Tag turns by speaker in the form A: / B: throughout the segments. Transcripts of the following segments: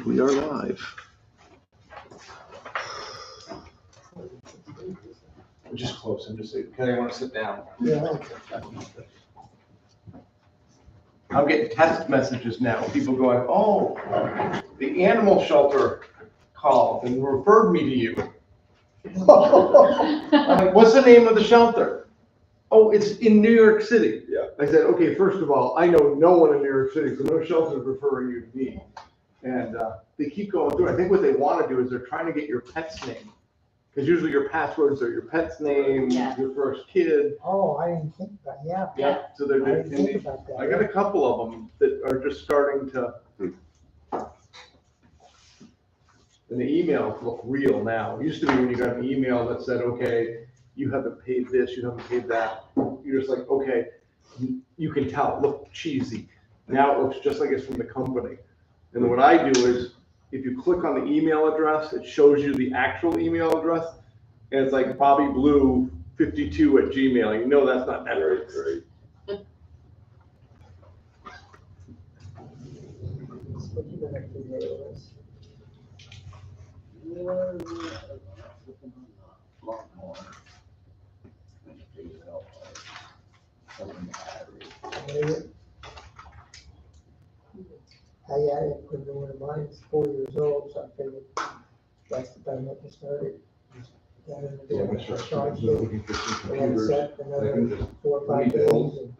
A: We are live.
B: I'm just close. I'm just saying, can I want to sit down?
C: Yeah.
B: I'm getting text messages now, people going, oh, the animal shelter called and referred me to you. I'm like, what's the name of the shelter? Oh, it's in New York City.
C: Yeah.
B: I said, okay, first of all, I know no one in New York City, so no shelter's referring you to me. And they keep going through. I think what they want to do is they're trying to get your pet's name. Because usually your passwords are your pet's name,
D: Yeah.
B: your first kid.
C: Oh, I didn't think that, yeah.
B: Yeah. So they're,
C: I didn't
B: and
C: think about that.
B: I got a couple of them that are just starting to. And the emails look real now. It used to be when you got an email that said, okay, you haven't paid this, you haven't paid that. You're just like, okay, you can tell, it looked cheesy. Now it looks just like it's from the company. And then what I do is, if you click on the email address, it shows you the actual email address. And it's like BobbyBlue52@gmail. You know that's not accurate.
C: What you gonna do there was- I added, when one of mine's 4 years old, so I figured that's the time that we started. Got in the
B: Yeah,
C: door,
B: I'm sure.
C: charged
B: I'm
C: it,
B: looking for some
C: and then
B: computers.
C: set
B: I can
C: another
B: just
C: 4 or 5 days.
B: rebuild.
C: and-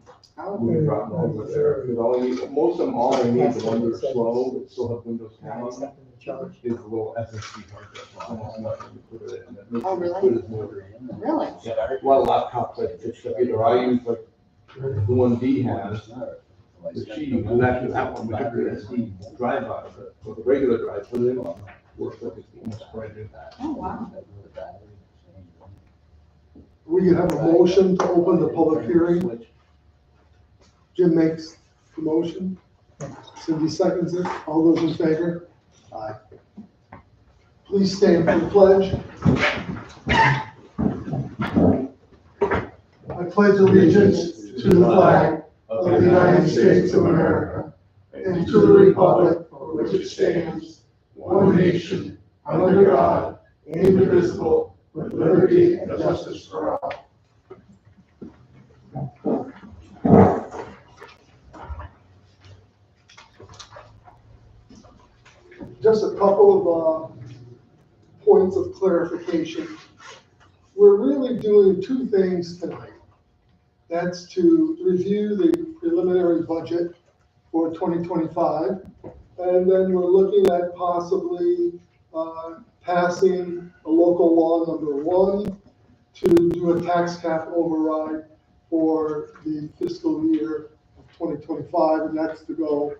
B: We can drop them over there, because all I need, most of them, all I need, the ones that are slow, that still have Windows 10 on them,
C: Something to charge.
B: is a little SSD hard drive, so almost nothing to put it in. It makes
D: Oh,
B: it
D: really?
B: good as new.
D: Really?
B: Yeah, a lot of laptops, like, it's either I use like the one D has, the she uses, actually that one, we took the SD drive out of it, but the regular drive, put it in, works like it's almost brand new.
D: Oh, wow.
E: We have a motion to open the public hearing. Jim makes the motion. Cindy seconds it. All those in favor? Aye. Please stand for the pledge. I pledge allegiance to the flag of the United States of America and to the republic for which it stands, one nation, under God, indivisible, with liberty and justice for all. Just a couple of points of clarification. We're really doing two things tonight. That's to review the preliminary budget for 2025, and then we're looking at possibly passing a local law number 1 to do a tax cap override for the fiscal year of 2025, and that's to go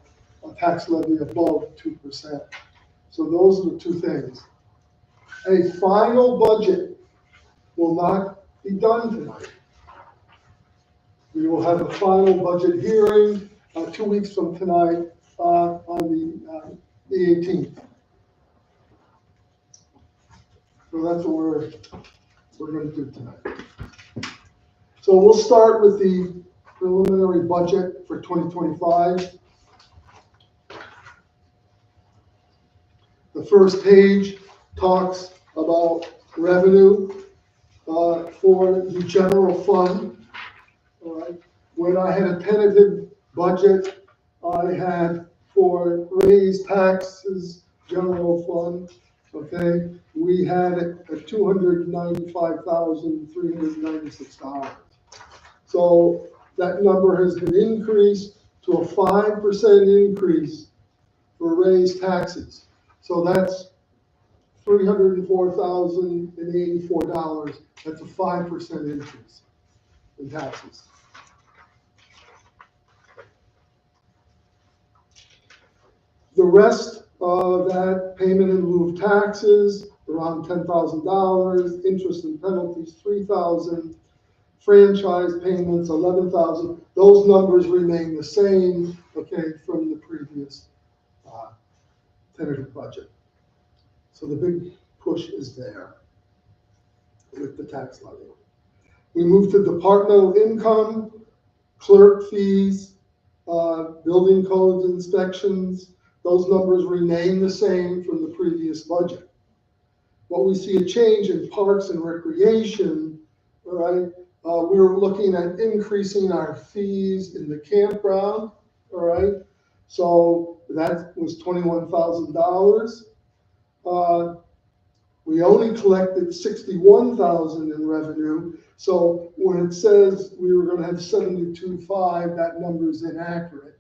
E: a tax levy above 2%. So those are the two things. A final budget will not be done tonight. We will have a final budget hearing 2 weeks from tonight on the 18th. So that's what we're going to do tonight. So we'll start with the preliminary budget for 2025. The first page talks about revenue for the general fund. All right. When I had a tentative budget, I had for raised taxes, general fund, okay, we had it at $295,396. So that number has been increased to a 5% increase for raised taxes. So that's $304,084. That's a 5% increase in taxes. The rest of that payment in lieu of taxes, around $10,000, interest and penalties, $3,000, franchise payments, $11,000. Those numbers remain the same, okay, from the previous tentative budget. So the big push is there with the tax levy. We move to departmental income, clerk fees, building codes inspections, Those numbers remain the same from the previous budget. What we see a change in parks and recreation, all right, we were looking at increasing our fees in the campground, all right? So that was $21,000. We only collected 61,000 in revenue. So when it says we were gonna have 72.5, that number is inaccurate,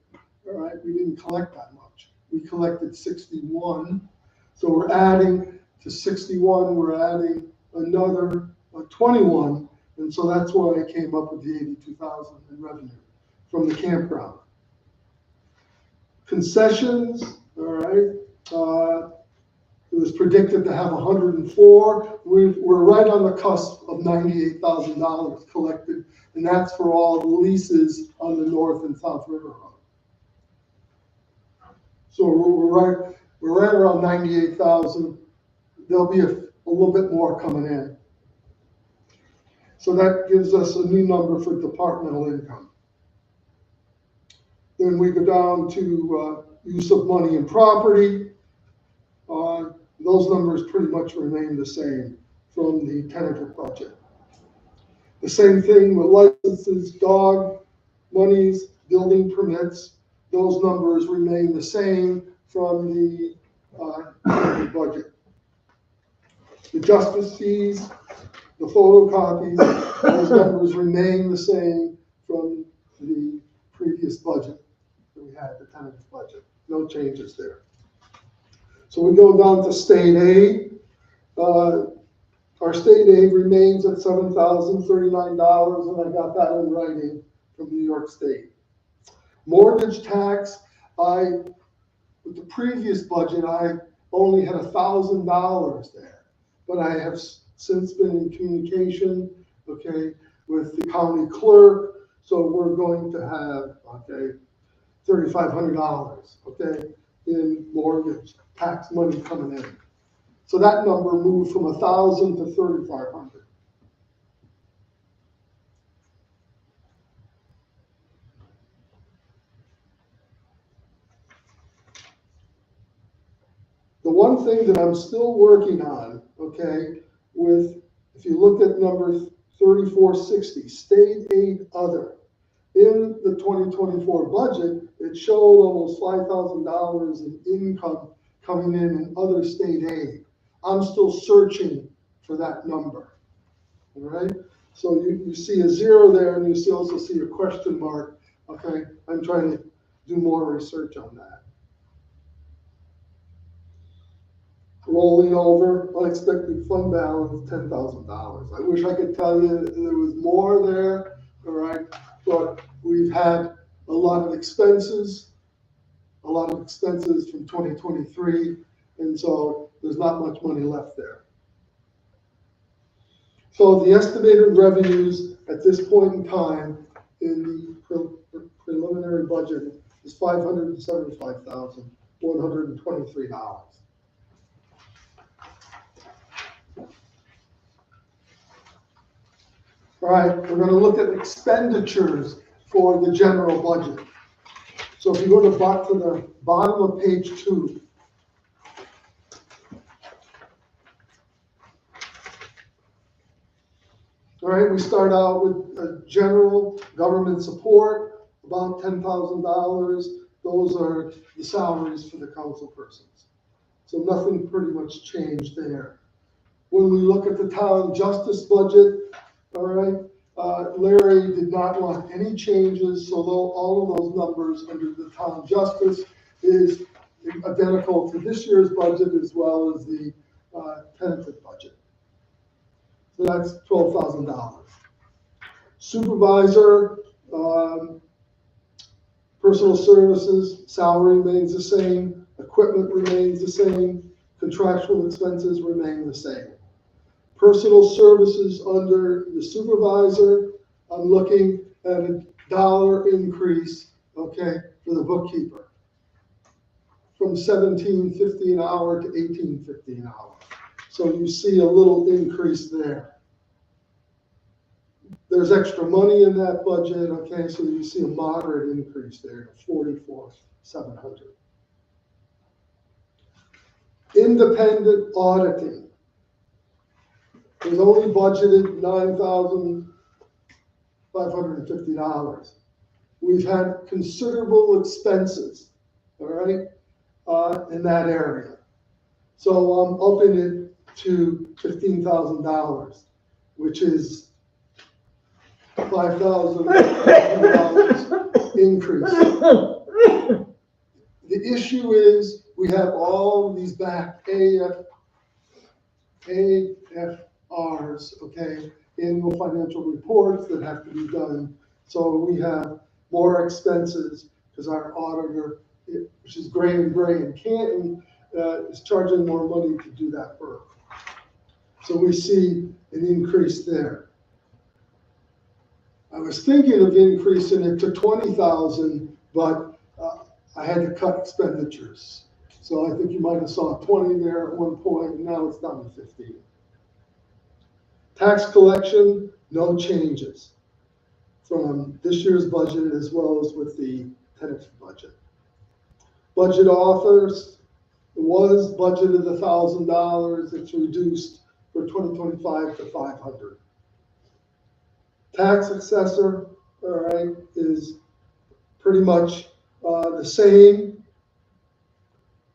E: all right? We didn't collect that much. We collected 61. So we're adding to 61, we're adding another 21. And so that's why I came up with the 82,000 in revenue from the campground. Concessions, all right, it was predicted to have 104. We're right on the cusp of $98,000 collected, and that's for all the leases on the North and South River Road. So we're right around 98,000. There'll be a little bit more coming in. So that gives us a new number for departmental income. Then we go down to use of money and property. Those numbers pretty much remain the same from the tentative budget. The same thing with licenses, dog monies, building permits. Those numbers remain the same from the budget. The justice fees, the photocopies, those numbers remain the same from the previous budget that we had, the tentative budget. No changes there. So we go down to state aid. Our state aid remains at $7,039, and I got that in writing from New York State. Mortgage tax, with the previous budget, I only had $1,000 there, but I have since been in communication, okay, with the county clerk, so we're going to have, okay, $3,500, okay, in mortgage tax money coming in. So that number moved from 1,000 to 3,500. The one thing that I'm still working on, okay, if you look at number 3460, state aid other, in the 2024 budget, it showed almost $5,000 in income coming in other state aid. I'm still searching for that number, all right? So you see a zero there, and you also see a question mark, okay? I'm trying to do more research on that. Rolling over, unexpected fund balance, $10,000. I wish I could tell you there was more there, all right? But we've had a lot of expenses from 2023, and so there's not much money left there. So the estimated revenues at this point in time in the preliminary budget is $575,123. All right, we're going to look at expenditures for the general budget. So if you go to the bottom of page 2, all right, we start out with general government support, about $10,000. Those are the salaries for the council persons. So nothing pretty much changed there. When we look at the town justice budget, all right, Larry did not want any changes, so all of those numbers under the town justice is identical to this year's budget as well as the tentative budget. So that's $12,000. Supervisor, personal services, salary remains the same, equipment remains the same, contractual expenses remain the same. Personal services under the supervisor, I'm looking at a $1 increase, okay, for the bookkeeper, from $17.50 an hour to $18.50 an hour. So you see a little increase there. There's extra money in that budget, okay, so you see a moderate increase there, $44,700. Independent auditing was only budgeted $9,550. We've had considerable expenses, all right, in that area. So I'm upping it to $15,000, which is $5,000 increase. The issue is we have all these back AFRs, okay, annual financial reports that have to be done. So we have more expenses because our auditor, which is Gray in Canton, is charging more money to do that work. So we see an increase there. I was thinking of increasing it to 20,000, but I had to cut expenditures. So I think you might have saw 20 there at one point, and now it's down to 15. Tax collection, no changes from this year's budget as well as with the tentative budget. Budget offers, it was budgeted $1,000. It's reduced for 2025 to 500. Tax assessor, all right, is pretty much the same,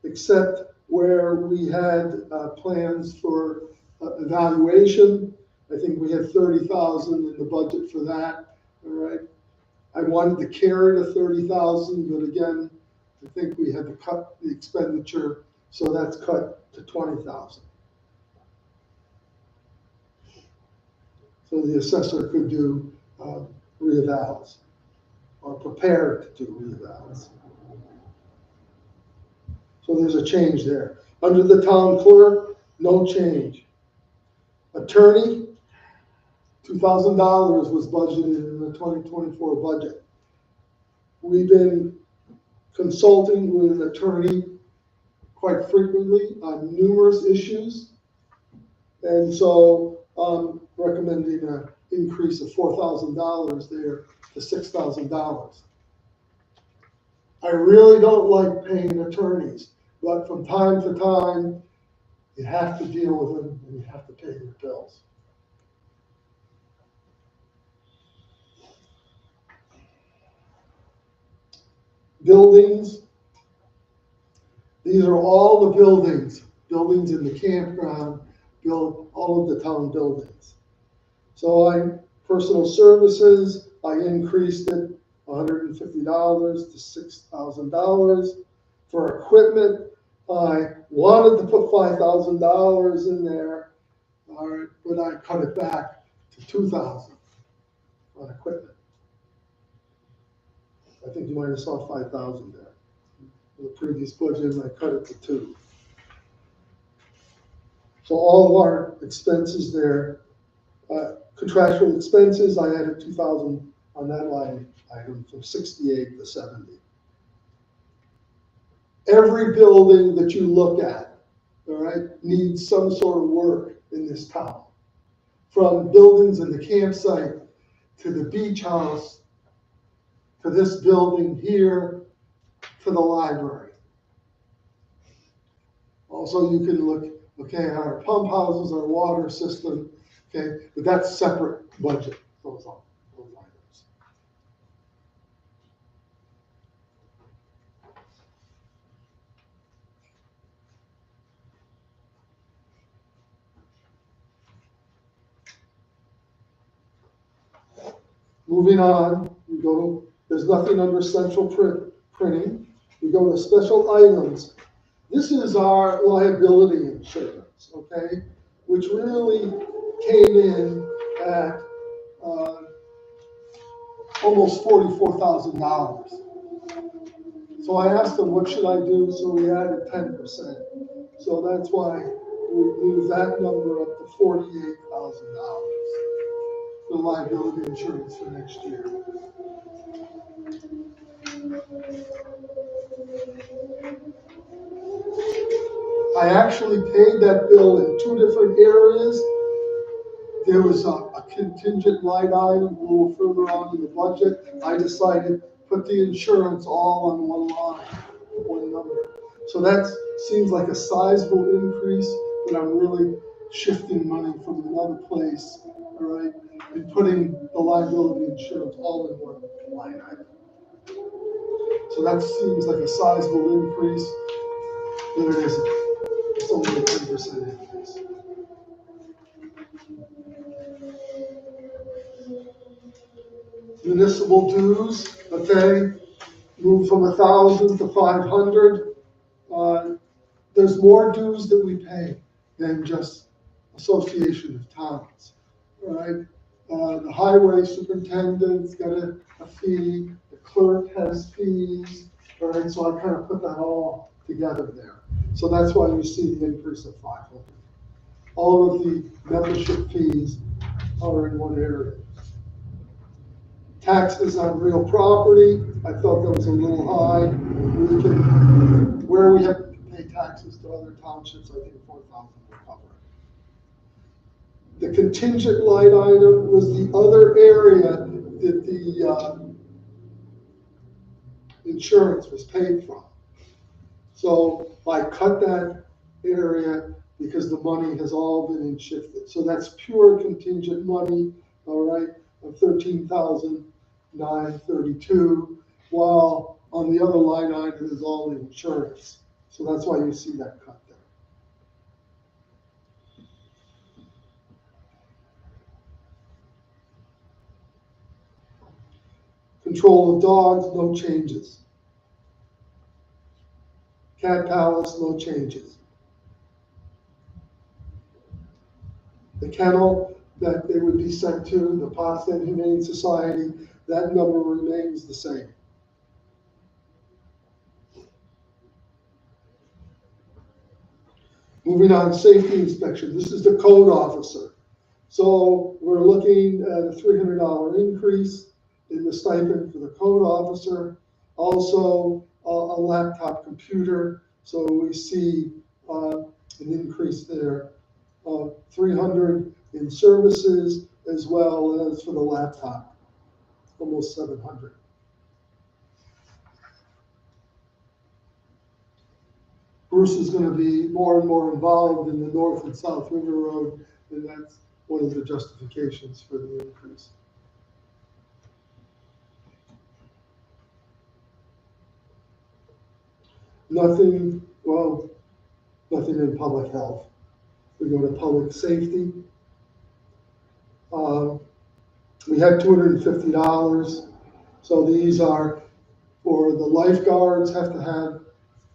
E: except where we had plans for evaluation. I think we had 30,000 in the budget for that. All right. I wanted to carry the 30,000, but again, I think we had to cut the expenditure, so that's cut to 20,000. So the assessor could do reevals, or prepared to do reevals. So there's a change there. Under the town clerk, no change. Attorney, $2,000 was budgeted in the 2024 budget. We've been consulting with an attorney quite frequently on numerous issues. And so I'm recommending an increase of $4,000 there to $6,000. I really don't like paying attorneys, but from time to time, you have to deal with them and you have to pay your bills. Buildings. These are all the buildings in the campground, all of the town buildings. So personal services, I increased it $150 to $6,000. For equipment, I wanted to put $5,000 in there, all right, but I cut it back to $2,000 on equipment. I think you might have saw 5,000 there. In the previous budget, I cut it to 2. So all of our expenses there, contractual expenses, I added 2,000 on that line item from 68 to 70. Every building that you look at, all right, needs some sort of work in this town. From buildings in the campsite to the beach house, to this building here, to the library. Also, you can look, okay, at our pump houses, our water system, okay, but that's separate budget, those items. Moving on, there's nothing under central printing. We go to special items. This is our liability insurance, okay, which really came in at almost $44,000. So I asked them, what should I do? So we added 10%. So that's why we moved that number up to $48,000 for liability insurance for next year. I actually paid that bill in 2 different areas. There was a contingent line item a little further on in the budget. I decided to put the insurance all on one line, one number. So that seems like a sizable increase, but I'm really shifting money from another place, all right, and putting the liability insurance all in one line item. So that seems like a sizable increase, but it isn't. It's only a 10% increase. Municipal dues, okay, moved from 1,000 to 500. There's more dues that we pay than just Association of Towns, all right? The highway superintendent's got a fee, the clerk has fees, all right? So I kind of put that all together there. So that's why you see the increase of 500. All of the membership fees are in one area. Taxes on real property, I thought that was a little high. We can, where we have to pay taxes to other townships, I think 4,000 will cover it. The contingent line item was the other area that the insurance was paid from. So I cut that area because the money has all been shifted. So that's pure contingent money, all right, of 13,932, while on the other line item is all the insurance. So that's why you see that cut there. Control of dogs, no changes. Cat Palace, no changes. The kennel that they would be sent to, the Potsdam Humane Society, that number remains the same. Moving on, safety inspection. This is the code officer. So we're looking at a $300 increase in the stipend for the code officer. Also, a laptop computer. So we see an increase there of $300 in services as well as for the laptop, almost $700. Bruce is going to be more and more involved in the North and South River Road, and that's one of the justifications for the increase. Nothing in public health. We go to public safety. We had $250. So these are for the lifeguards have to have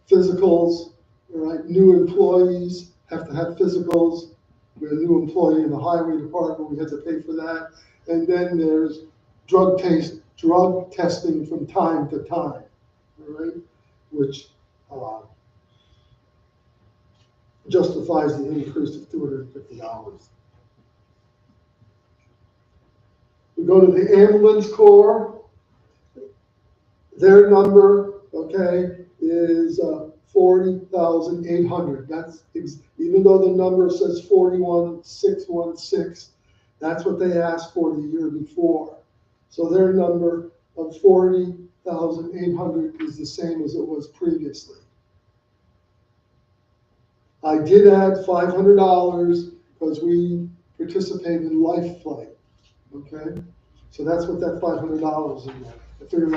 E: physicals, right? New employees have to have physicals. We're a new employee in the highway department, we had to pay for that. And then there's drug testing from time to time, all right? Which justifies the increase of $250. We go to the ambulance corps. Their number, okay, is 40,800. That's even though the number says 41,616, that's what they asked for the year before. So their number of 40,800 is the same as it was previously. I did add $500 because we participate in life flight. Okay, so that's what that $500 is in there. I figure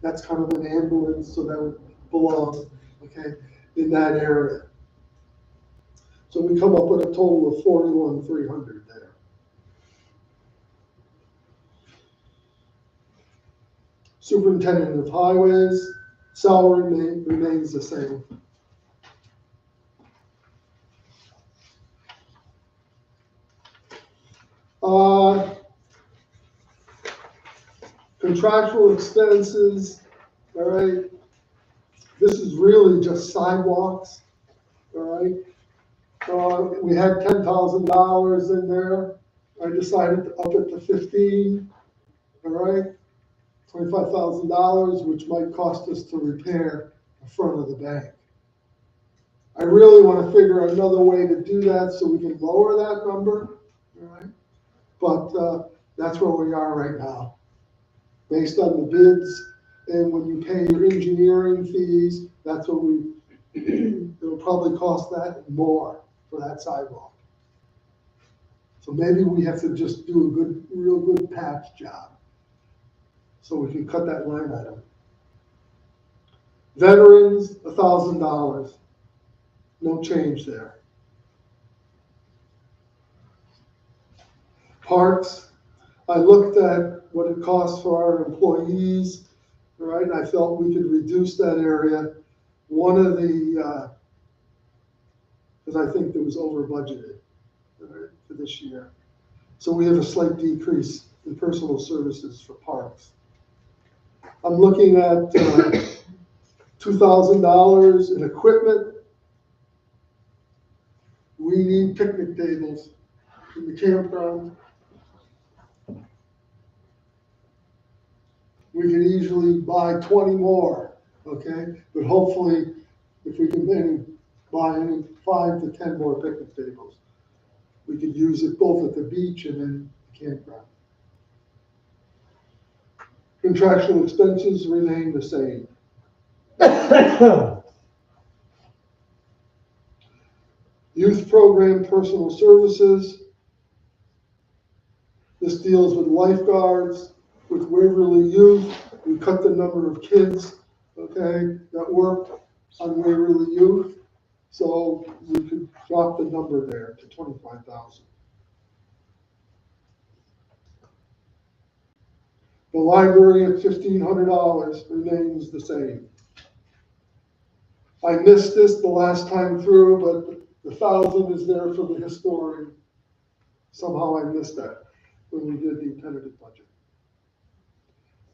E: that's kind of an ambulance, so that would belong, okay, in that area. So we come up with a total of 41,300 there. Superintendent of Highways, salary remains the same. Contractual expenses, all right. This is really just sidewalks, all right. We had $10,000 in there. I decided to up it to 15, all right. $25,000, which might cost us to repair the front of the bank. I really want to figure out another way to do that so we can lower that number, all right. But that's where we are right now. Based on the bids, and when you pay your engineering fees, that's what we it'll probably cost that and more for that sidewalk. So maybe we have to just do a good, real good patch job, so we can cut that line item. Veterans, $1,000, no change there. Parks, I looked at what it costs for our employees, all right, and I felt we could reduce that area. One of the, because I think it was over budgeted, all right, for this year. So we have a slight decrease in personal services for parks. I'm looking at $2,000 in equipment. We need picnic tables in the campground. We could easily buy 20 more, okay? But hopefully, if we can buy any 5 to 10 more picnic tables, we could use it both at the beach and in the campground. Contractual expenses remain the same. Youth program personal services. This deals with lifeguards, with Waverly Youth. We cut the number of kids, okay, that worked on Waverly Youth. So we could drop the number there to 25,000. The library at $1,500 remains the same. I missed this the last time through, but the 1,000 is there for the historian. Somehow I missed that when we did the tentative budget.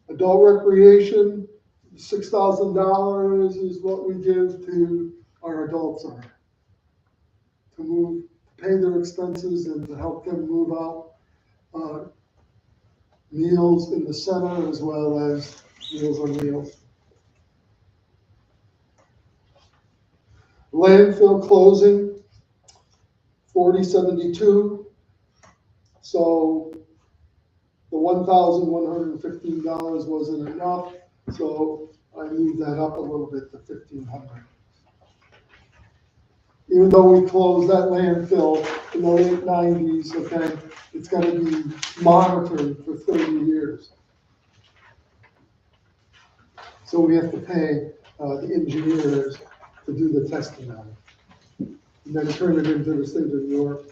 E: Adult recreation, $6,000 is what we give to our adult center to pay their expenses and to help them move out. Meals in the center as well as Meals on Wheels. Landfill closing, 4072. So the $1,115 wasn't enough, so I moved that up a little bit to $1,500. Even though we closed that landfill in the late 90s, okay, it's got to be monitored for 30 years. So we have to pay the engineers to do the testing on it, and then turn it into the state of New York.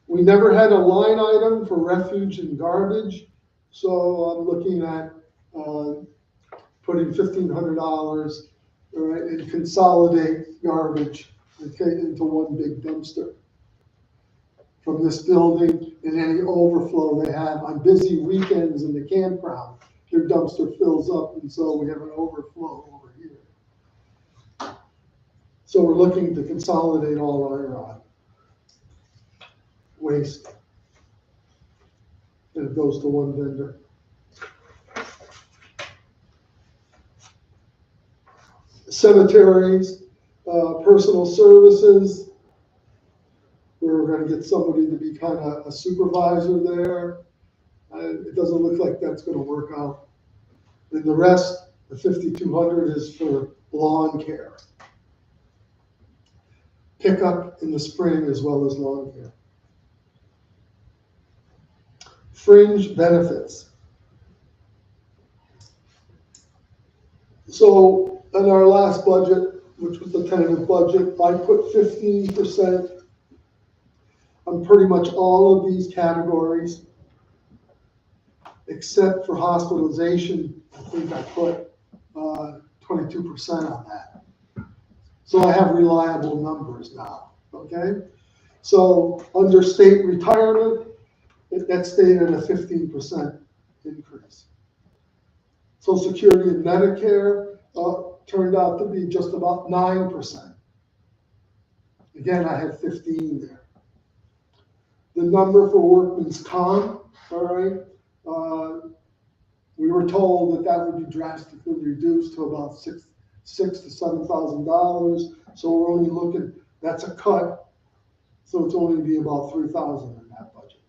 E: We never had a line item for refuge and garbage, so I'm looking at putting $1,500, right, and consolidate garbage, okay, into one big dumpster from this building, and any overflow they have on busy weekends in the campground. Their dumpster fills up, and so we have an overflow over here. So we're looking to consolidate all our waste, and it goes to one vendor. Cemeteries, personal services. We're going to get somebody to be kind of a supervisor there. It doesn't look like that's going to work out. And the rest, the $5,200, is for lawn care. Pickup in the spring as well as lawn care. Fringe benefits. So in our last budget, which was the tentative budget, I put 15% on pretty much all of these categories, except for hospitalization. I think I put 22% on that. So I have reliable numbers now, okay? So under state retirement, that stayed at a 15% increase. Social Security and Medicare turned out to be just about 9%. Again, I had 15 there. The number for workman's comp, all right, we were told that would be drastically reduced to about $6,000 to $7,000. So we're only looking, that's a cut. So it's only be about $3,000 in that budget.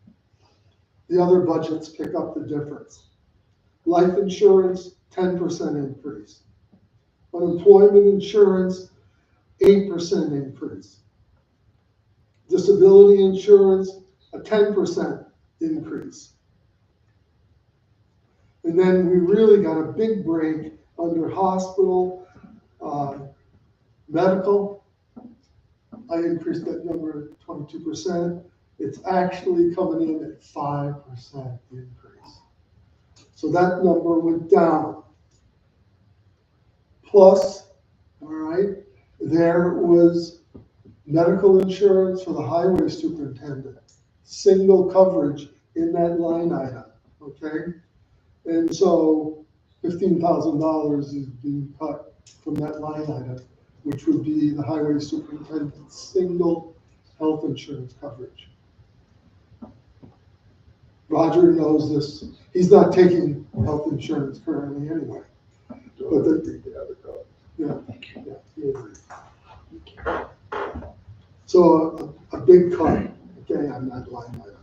E: The other budgets pick up the difference. Life insurance, 10% increase. Unemployment insurance, 8% increase. Disability insurance, a 10% increase. And then we really got a big break under hospital, medical. I increased that number 22%. It's actually coming in at 5% increase. So that number went down. Plus, all right, there was medical insurance for the highway superintendent, single coverage in that line item, okay? And so $15,000 is being cut from that line item, which would be the highway superintendent's single health insurance coverage. Roger knows this. He's not taking health insurance currently anyway. But so a big cut, okay, on that line item.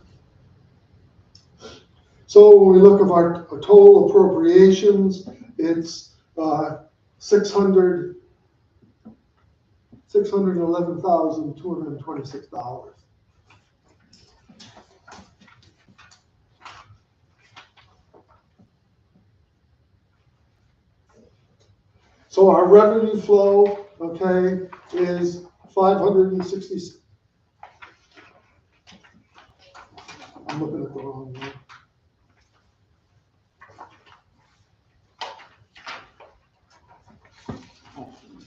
E: So when we look at our total appropriations, it's $611,226. So our revenue flow, okay, is 560. I'm looking at the wrong one.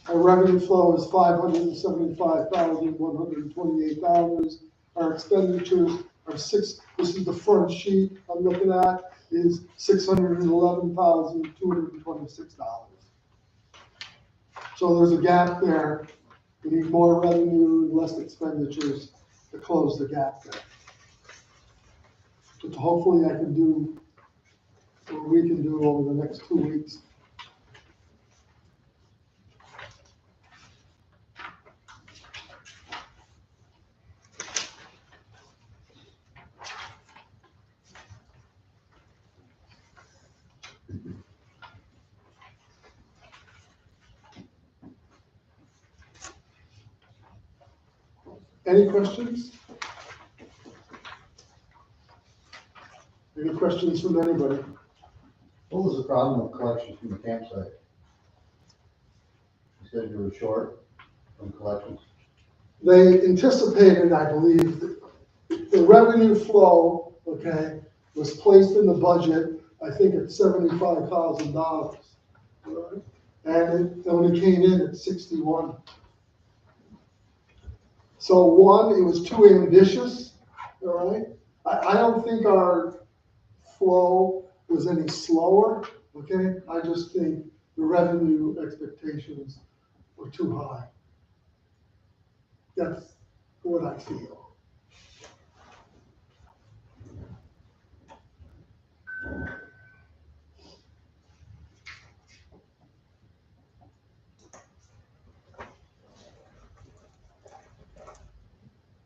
E: Our revenue flow is $575,128. Our expenditures are this is the front sheet I'm looking at, is $611,226. So there's a gap there. We need more revenue, less expenditures to close the gap there. Which hopefully I can do, or we can do over the next 2 weeks. Any questions? Any questions from anybody?
A: What was the problem with collections from the campsite? You said you were short from collections.
E: They anticipated, I believe, that the revenue flow, okay, was placed in the budget, I think at $75,000. And it only came in at 61. So one, it was too ambitious, all right? I don't think our flow was any slower, okay? I just think the revenue expectations were too high. That's what I feel.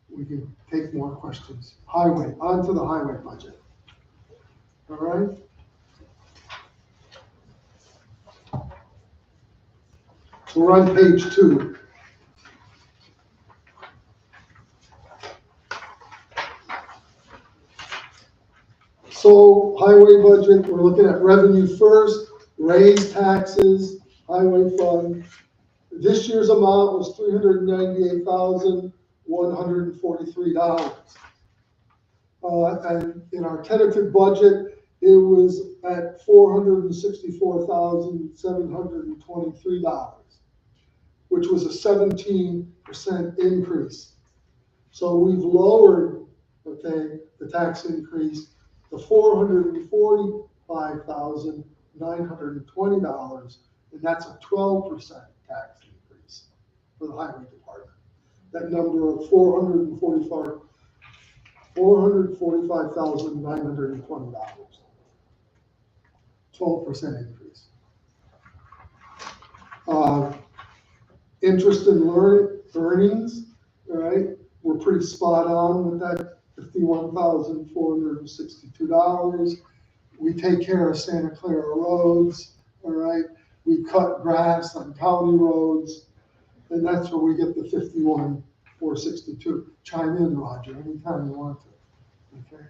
E: We can take more questions. Highway, on to the highway budget. All right? So we're on page 2. So highway budget, we're looking at revenue first, raise taxes, highway fund. This year's amount was $398,143. And in our tentative budget, it was at $464,723, which was a 17% increase. So we've lowered, okay, the tax increase to $445,920, and that's a 12% tax increase for the highway department. That number of $445,920, 12% increase. Interest and earnings, all right, we're pretty spot on with that. $51,462. We take care of Santa Clara roads, all right? We cut grass on county roads, and that's where we get the 51,462. Chime in, Roger, anytime you want to, okay?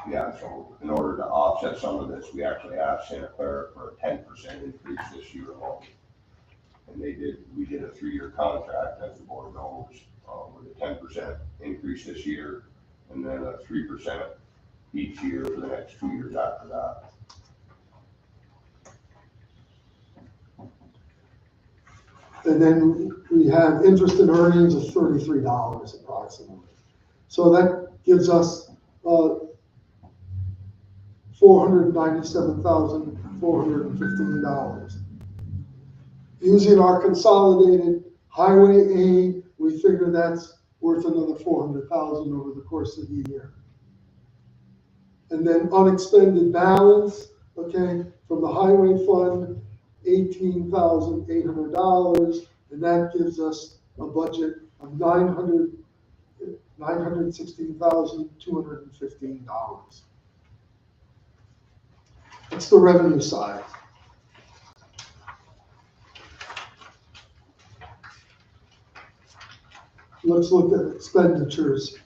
D: Yeah, so in order to offset some of this, we actually asked Santa Clara for a 10% increase this year alone. And we did a 3-year contract, as the board knows, with a 10% increase this year, and then a 3% each year for the next 2 years after that.
E: And then we have interest and earnings of $33 approximately. So that gives us $497,415. Using our consolidated highway aid, we figure that's worth another $400,000 over the course of the year. And then unexpended balance, okay, from the highway fund, $18,800, and that gives us a budget of $916,215. That's the revenue side. Let's look at expenditures.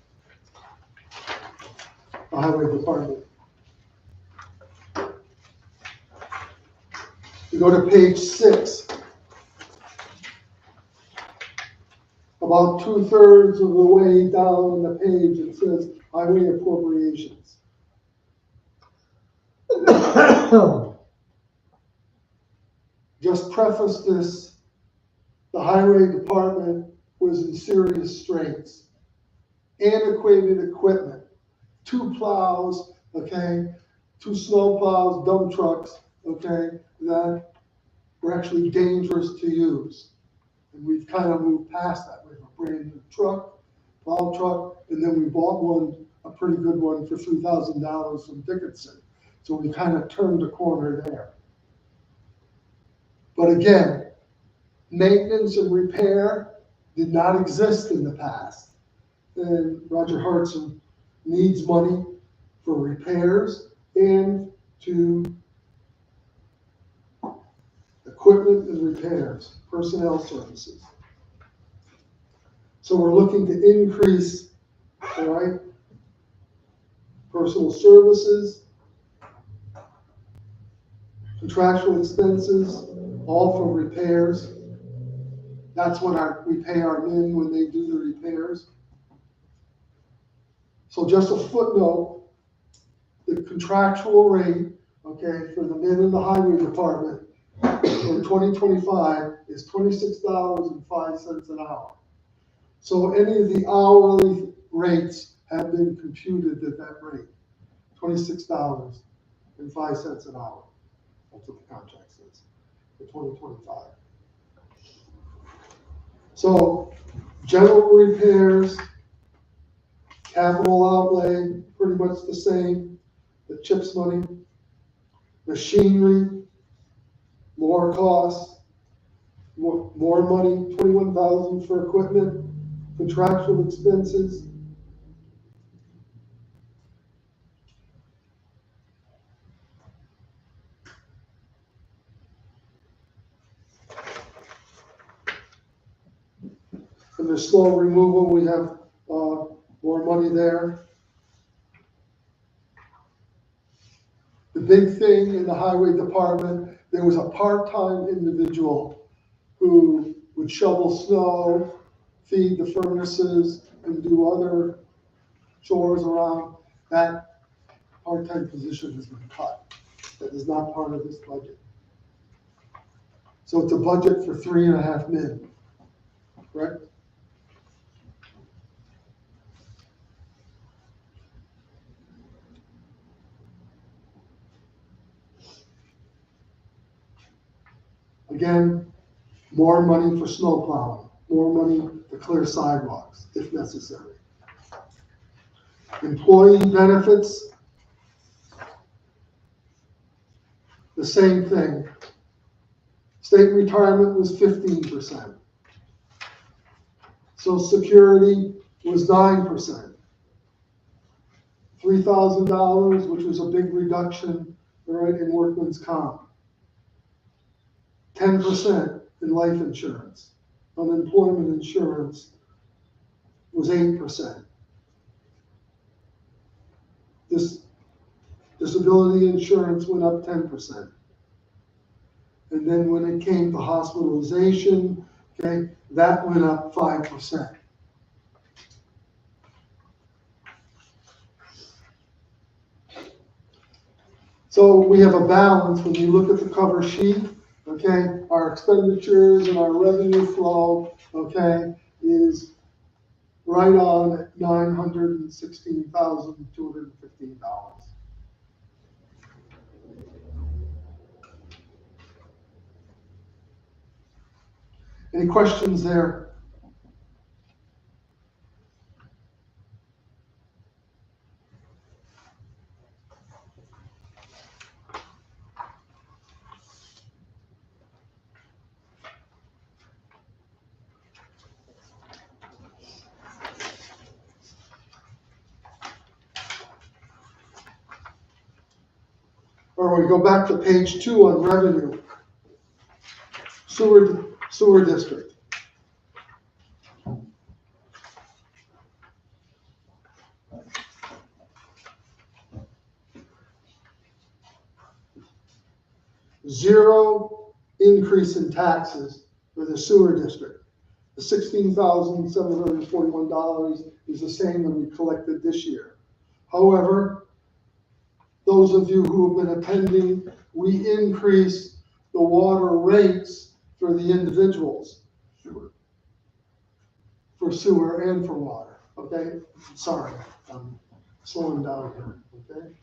E: The highway department. You go to page 6. About 2/3 of the way down the page, it says highway appropriations. Just preface this, the highway department was in serious straits. Antiquated equipment, 2 plows, okay, 2 snow plows, dump trucks, okay, that were actually dangerous to use. And we've kind of moved past that. We have a brand new truck, plow truck, and then we bought one, a pretty good one for $3,000 from Dickinson. So we kind of turned the corner there. But again, maintenance and repair did not exist in the past. And Roger Hartson needs money for repairs and to equipment and repairs, personnel services. So we're looking to increase, all right, personal services, contractual expenses, all for repairs. That's what we pay our men when they do the repairs. So just a footnote, the contractual rate, okay, for the men in the highway department for 2025 is $26.05 an hour. So any of the hourly rates have been computed at that rate, $26.05 an hour. That's what the contract says for 2025. So general repairs, capital outlay, pretty much the same, the CHIPS money, machinery, more costs, more money, $21,000 for equipment, contractual expenses. And the snow removal, we have more money there. The big thing in the highway department, there was a part-time individual who would shovel snow, feed the furnaces, and do other chores around. That part-time position has been cut. That is not part of this budget. So it's a budget for 3.5 men, correct? Again, more money for snow plowing, more money to clear sidewalks if necessary. Employee benefits, the same thing. State retirement was 15%. Social Security was 9%. $3,000, which was a big reduction, right, in workman's comp. 10% in life insurance. Unemployment insurance was 8%. This disability insurance went up 10%. And then when it came to hospitalization, okay, that went up 5%. So we have a balance when you look at the cover sheet, okay, our expenditures and our revenue flow, okay, is right on at $916,215. Any questions there? Or we go back to page 2 on revenue. Sewer district. Zero increase in taxes for the sewer district. The $16,741 is the same that we collected this year. However, those of you who have been attending, we increased the water rates for the individuals. For sewer and for water, okay? Sorry, I'm slowing down here, okay?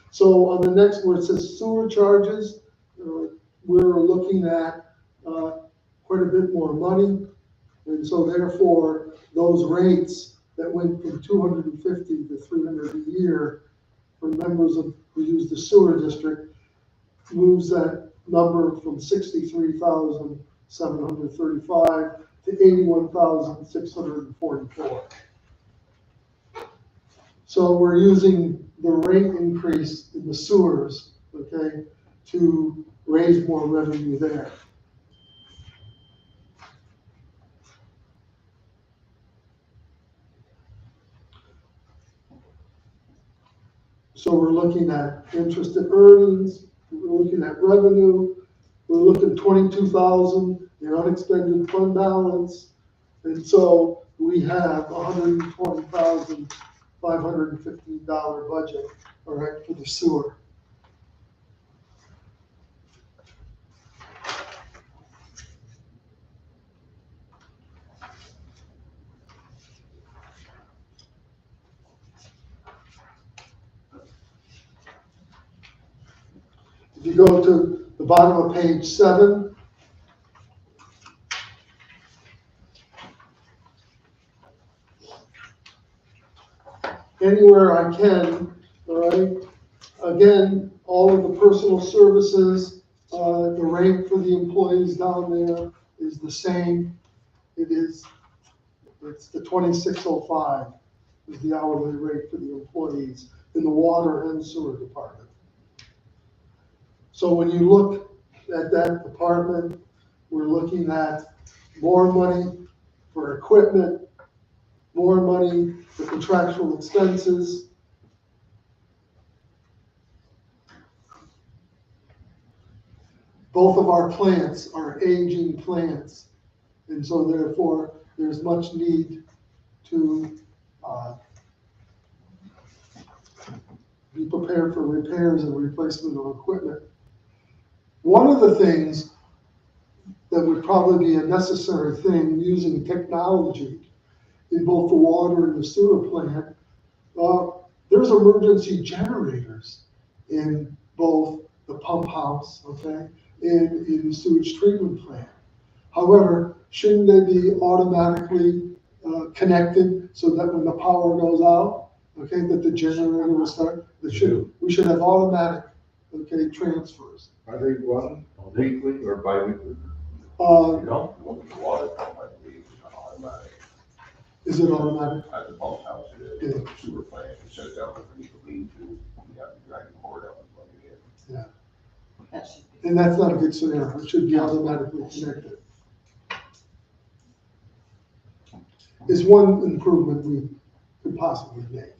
E: So on the next where it says sewer charges, we're looking at quite a bit more money. And so therefore, those rates that went from 250 to 300 a year for members of who use the sewer district moves that number from 63,735 to 81,644. So we're using the rate increase in the sewers, okay, to raise more revenue there. So we're looking at interest and earnings, we're looking at revenue, we're looking at 22,000 in unexpended fund balance, and so we have $120,515 budget, all right, for the sewer. If you go to the bottom of page 7, anywhere I can, all right, again, all of the personal services, the rate for the employees down there is the same. It's the 2605 is the hourly rate for the employees in the water and sewer department. So when you look at that department, we're looking at more money for equipment, more money for contractual expenses. Both of our plants are aging plants, and so therefore there's much need to be prepared for repairs and replacement of equipment. One of the things that would probably be a necessary thing using technology in both the water and the sewer plant, there's emergency generators in both the pump house, okay, and in the sewage treatment plant. However, shouldn't they be automatically connected so that when the power goes out, okay, that the generator will start? We should have automatic, okay, transfers.
F: Are they run weekly or bi-weekly?
D: No, the water pump, I believe, is automatic.
E: Is it automatic?
D: At the pump house, it is.
E: Yeah.
D: The sewer plant, it sets out for you to lean to. You have to drag the cord out and plug it in.
G: That should be
E: And that's not a good scenario, it should be automatically connected. Is one improvement we could possibly make.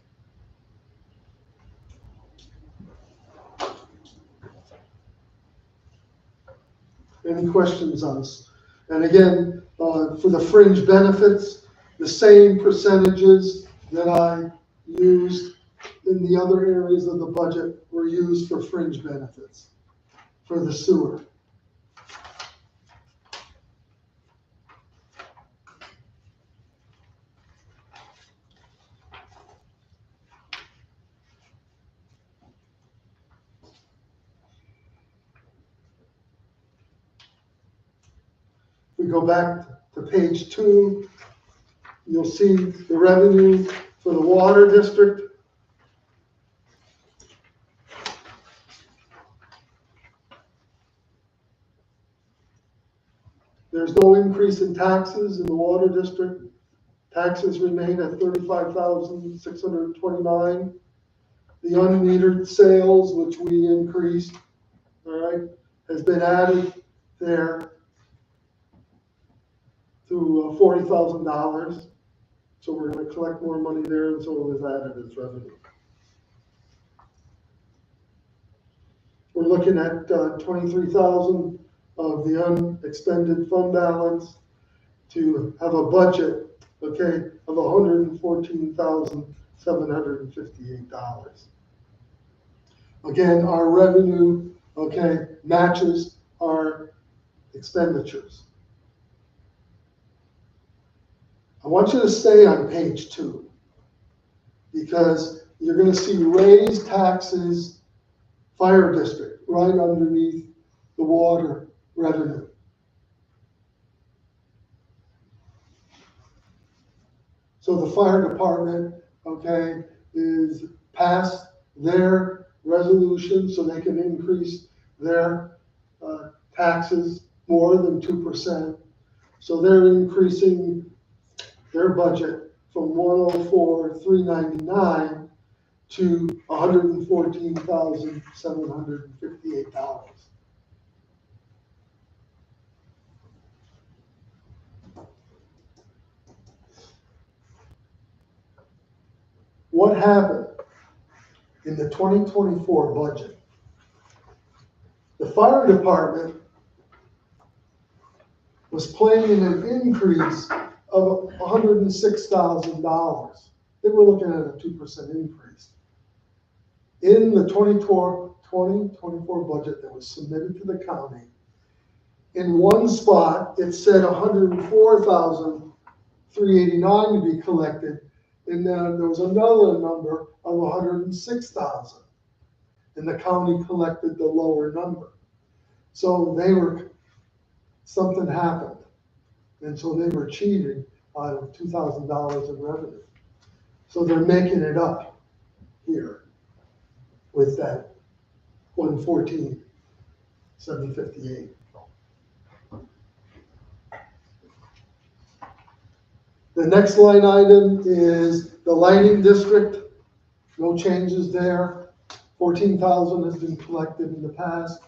E: Any questions on this? And again, for the fringe benefits, the same percentages that I used in the other areas of the budget were used for fringe benefits for the sewer. We go back to page 2, you'll see the revenue for the water district. There's no increase in taxes in the water district. Taxes remain at 35,629. The unmetered sales, which we increased, all right, has been added there to $40,000. So we're gonna collect more money there, and so it was added as revenue. We're looking at 23,000 of the unexpended fund balance to have a budget, okay, of $114,758. Again, our revenue, okay, matches our expenditures. I want you to stay on page 2 because you're gonna see raised taxes, fire district, right underneath the water revenue. So the fire department, okay, is passed their resolution so they can increase their taxes more than 2%. So they're increasing their budget from 104,399 to $114,758. What happened in the 2024 budget? The fire department was planning an increase of $106,000. They were looking at a 2% increase. In the 2024 budget that was submitted to the county, in one spot, it said $104,389 to be collected, and then there was another number of $106,000. And the county collected the lower number. So something happened. And so they were cheated out of $2,000 in revenue. So they're making it up here with that 114,758. The next line item is the lighting district. No changes there. 14,000 has been collected in the past.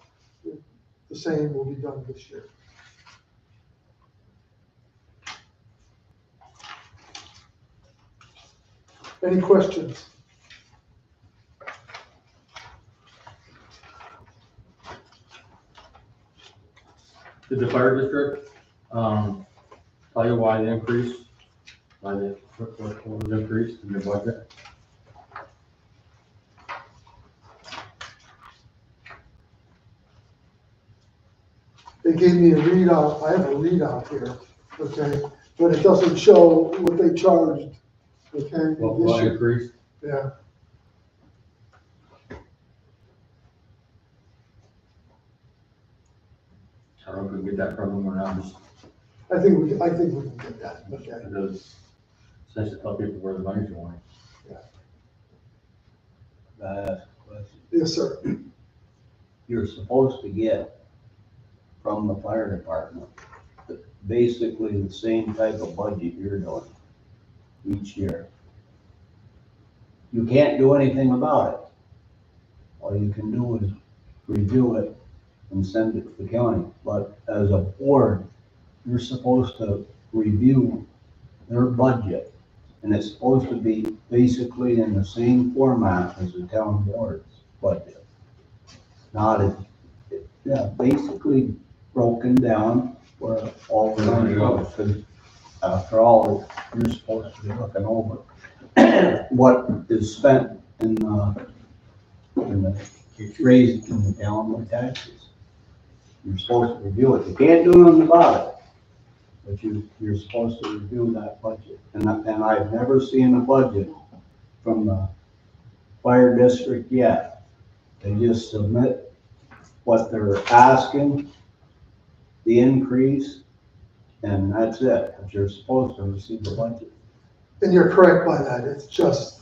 E: The same will be done this year. Any questions?
G: Did the fire district, tell you why the increase, what was increased in your budget?
E: They gave me a readout. I have a readout here, okay? But it doesn't show what they charged, okay?
G: What increased?
E: Yeah.
G: I don't know if we can get that from them or not, just
E: I think we can get that, okay?
G: because it's nice to tell people where the money's going.
E: Yes, sir.
H: You're supposed to get from the fire department basically the same type of budget you're doing each year. You can't do anything about it. All you can do is review it and send it to the county. But as a board, you're supposed to review their budget. And it's supposed to be basically in the same format as the town board's budget. Not as, yeah, basically broken down where all the money goes. 'Cause after all, you're supposed to be looking over what is spent in the raised in the town with taxes. You're supposed to review it. You can't do nothing about it. But you're supposed to review that budget. And I've never seen a budget from the fire district yet. They just submit what they're asking, the increase, and that's it. But you're supposed to receive the budget.
E: And you're correct by that, it's just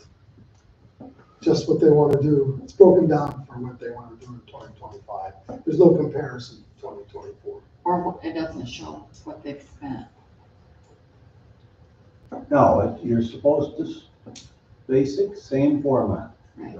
E: what they wanna do. It's broken down for what they wanna do in 2025. There's no comparison to 2024.
I: Or it doesn't show what they've spent.
H: No, you're supposed to, basic, same format.
I: Right.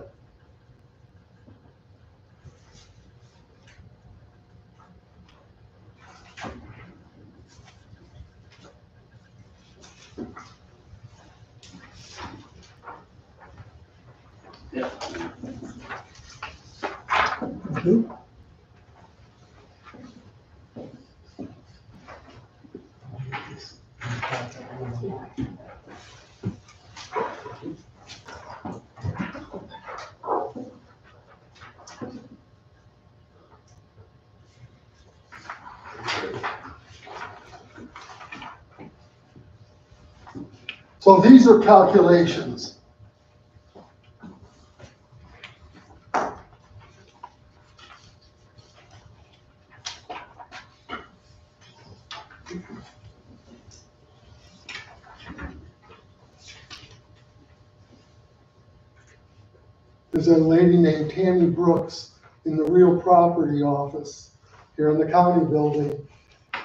E: So these are calculations. There's a lady named Tammy Brooks in the real property office here in the county building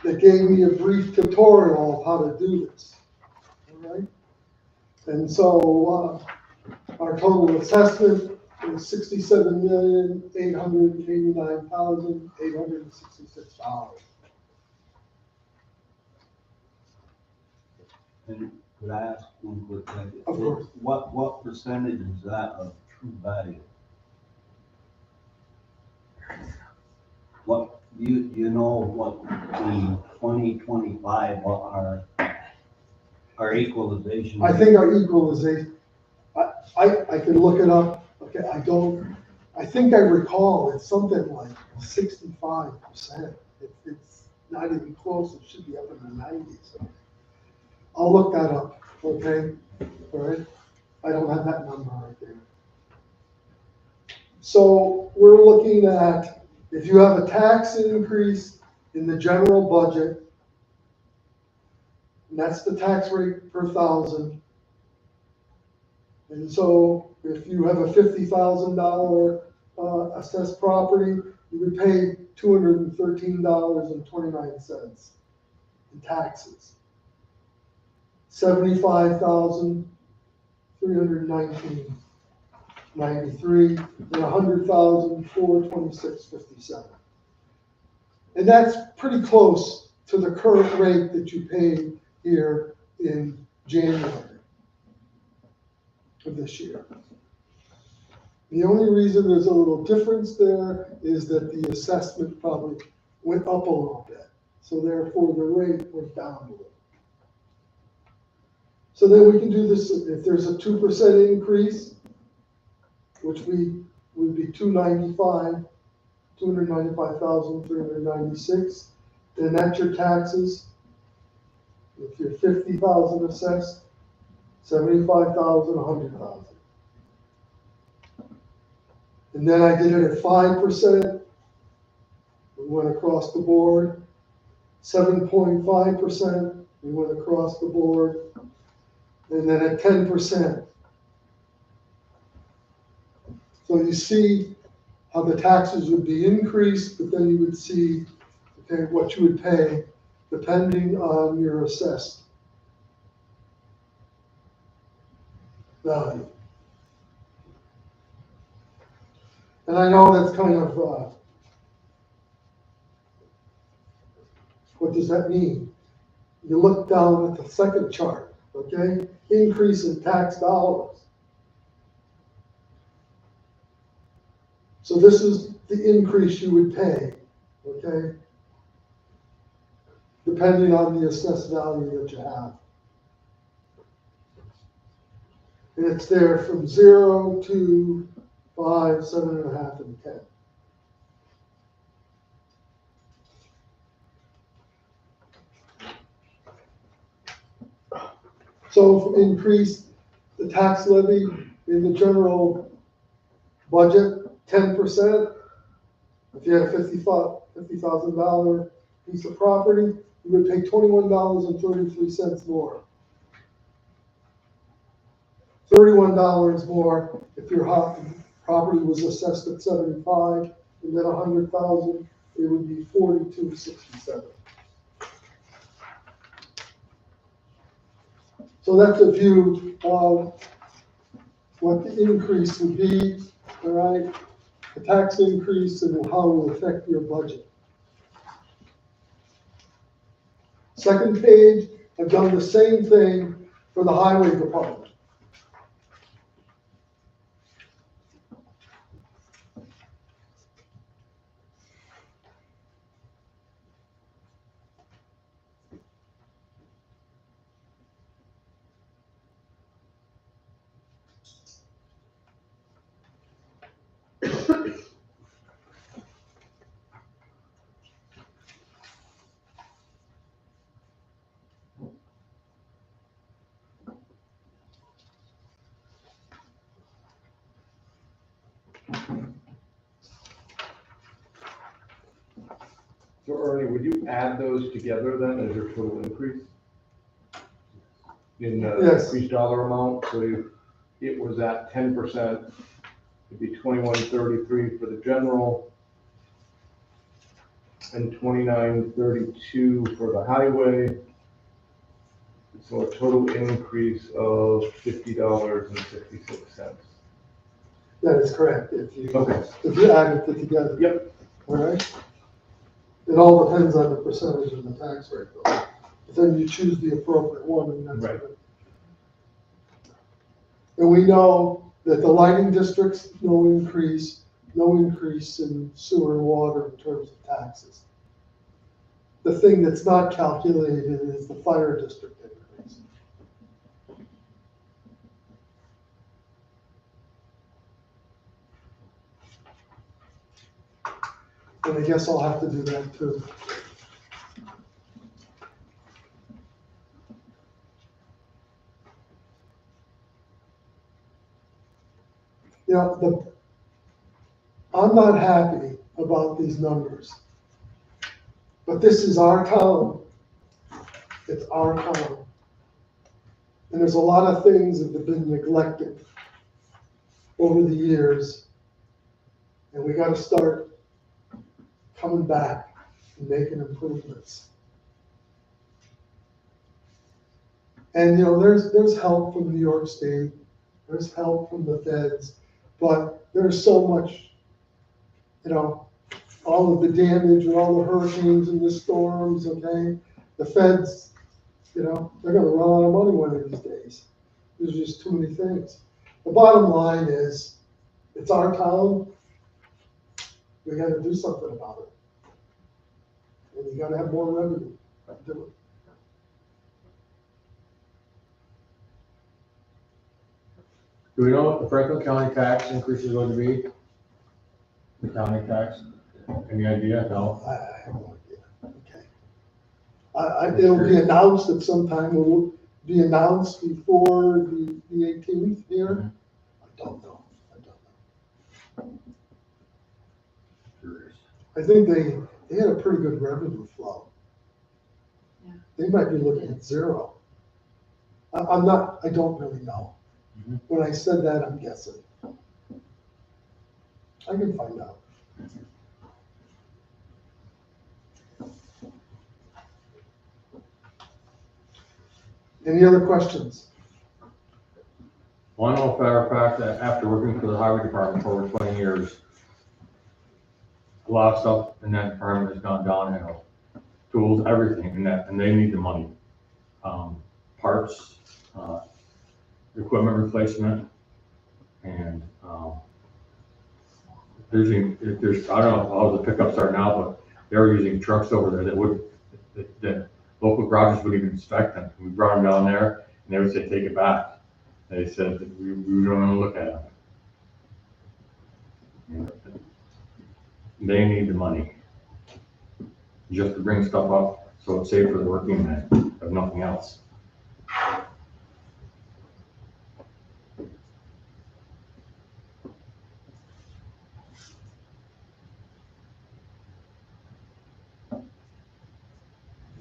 E: that gave me a brief tutorial of how to do this. All right? And so our total assessment is $67,889,866.
H: And could I ask one quick question?
E: Of course.
H: What percentage is that of true value? What, you know what the 2025, what our equalization?
E: I think our equalization, I can look it up, okay, I think I recall it's something like 65%. It's not even close, it should be up in the 90s. I'll look that up, okay, all right? I don't have that number right there. So we're looking at, if you have a tax increase in the general budget, and that's the tax rate per thousand. And so if you have a $50,000 assessed property, you would pay $213.29 in taxes. 75,319.93 and 100,426.57. And that's pretty close to the current rate that you paid here in January of this year. The only reason there's a little difference there is that the assessment probably went up a little bit. So therefore the rate went down a little. So then we can do this, if there's a 2% increase, which would be 295,396, then that's your taxes. If you're 50,000 assessed, 75,000, 100,000. And then I did it at 5%. We went across the board. 7.5%. We went across the board. And then at 10%. So you see how the taxes would be increased, but then you would see, okay, what you would pay depending on your assessed value. And I know that's kind of What does that mean? You look down at the second chart, okay? Increase in tax dollars. So this is the increase you would pay, okay? Depending on the assessed value that you have. And it's there from 0 to 5, 7.5, and 10. So increase the tax levy in the general budget 10%. If you had a $50,000 piece of property, you would pay $21.33 more. $31 more if your property was assessed at 75, and then 100,000, it would be 42.67. So that's a view of what the increase would be, all right? The tax increase and how it will affect your budget. Second page, I've done the same thing for the highway department.
B: So Ernie, would you add those together then as your total increase? In the
E: Yes.
B: increased dollar amount, so if it was at 10%, it'd be 21.33 for the general and 29.32 for the highway. So a total increase of $50.66.
E: That is correct, if you
B: Okay.
E: add it together.
B: Yep.
E: All right? It all depends on the percentage of the tax rate, though. But then you choose the appropriate one, and that's
B: Right.
E: good. And we know that the lighting districts, no increase in sewer and water in terms of taxes. The thing that's not calculated is the fire district increase. And I guess I'll have to do that too. You know, I'm not happy about these numbers. But this is our town. It's our town. And there's a lot of things that have been neglected over the years. And we gotta start coming back and making improvements. And, you know, there's help from New York State, there's help from the feds, but there's so much, you know, all of the damage and all the hurricanes and the storms, okay? The feds, you know, they're gonna run out of money one of these days. There's just too many things. The bottom line is, it's our town. We gotta do something about it. And you gotta have more revenue to do it.
G: Do we know what the Franklin County tax increase is going to be? The county tax? Any idea? No?
E: I have no idea, okay. It'll be announced at some time, will it be announced before the 18th here? I don't know.
G: Curious.
E: I think they had a pretty good revenue flow.
I: Yeah.
E: They might be looking at 0. I don't really know.
G: Mhm.
E: When I said that, I'm guessing. I can find out. Any other questions?
G: Well, I know for a fact that after working for the highway department for over 20 years, a lot of stuff in that department has gone downhill. tools, everything, and they need the money. Parts, equipment replacement, and, there's, I don't know how the pickups are now, but they were using trucks over there that local garages would even inspect them. We brought them down there, and they would say, take it back. They said, that we don't want to look at them. They need the money, just to bring stuff up, so it's safe for the working man, if nothing else.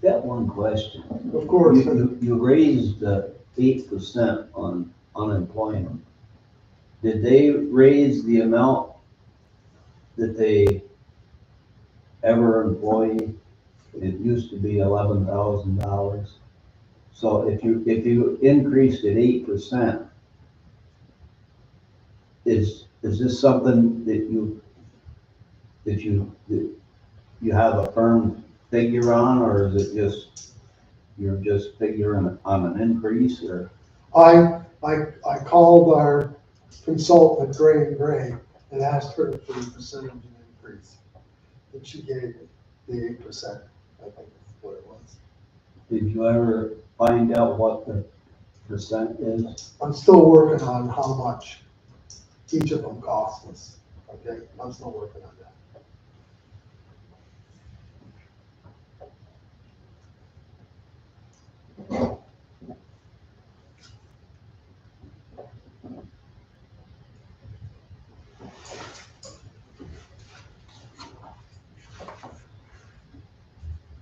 H: Got one question.
E: Of course.
H: You raised the 8% on unemployment. Did they raise the amount that they ever employ? It used to be $11,000. So if you increased it 8%, is this something that you have a firm figure on, or is it just, you're just figuring on an increase, or?
E: I called our consultant, Gray and Gray, and asked her for the percentage of increase. And she gave me the 8%, I think is what it was.
H: Did you ever find out what the percent is?
E: I'm still working on how much each of them cost us, okay? I'm still working on that.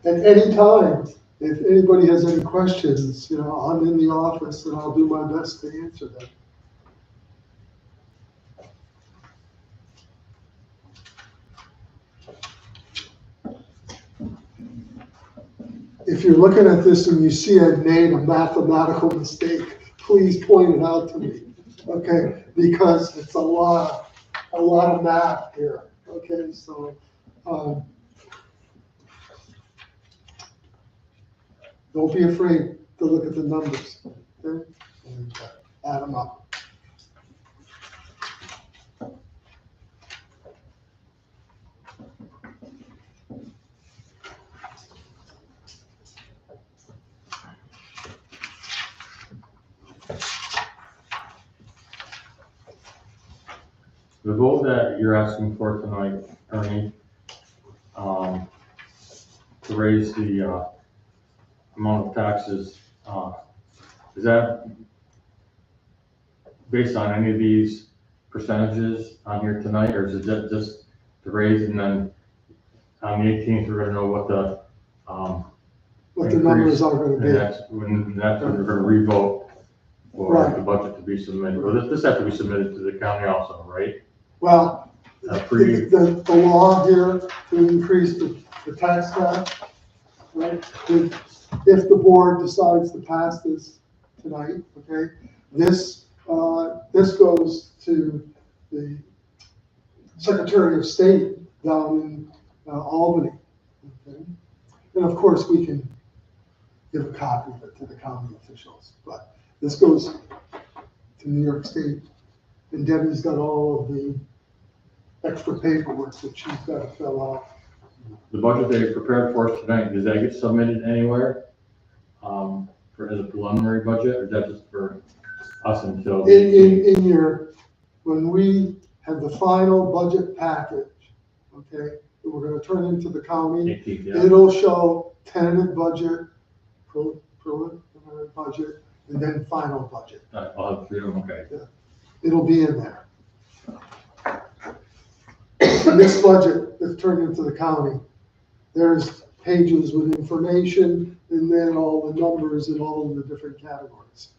E: At any time, if anybody has any questions, I'm in the office and I'll do my best to answer them. If you're looking at this and you see I made a mathematical mistake, please point it out to me, okay? Because it's a lot of math here, okay? So, don't be afraid to look at the numbers, okay? And add them up.
G: The vote that you're asking for tonight, Ernie, to raise the amount of taxes, is that based on any of these percentages on here tonight, or is it just to raise, and then on the 18th, we're gonna know what the
E: What the numbers are gonna
G: and
E: be.
G: that's when we're gonna revote for
E: Right.
G: the budget to be submitted. Well, this has to be submitted to the county also, right?
E: Well,
G: Pre,
E: the law here to increase the tax cap, right? If the board decides to pass this tonight, okay, this goes to the Secretary of State down in Albany, okay? And of course, we can give a copy of it to the county officials, but this goes to New York State, and Debbie's got all of the extra paperwork that she's got to fill out.
G: the budget they prepared for us tonight, does that get submitted anywhere? As a preliminary budget, or is that just for us until?
E: In your, when we have the final budget package, okay, that we're gonna turn into the county,
G: 18th, yeah.
E: it'll show tentative budget, preliminary budget, and then final budget.
G: I'll have three of them, okay.
E: It'll be in there. In this budget that's turned into the county, there's pages with information and then all the numbers in all of the different categories.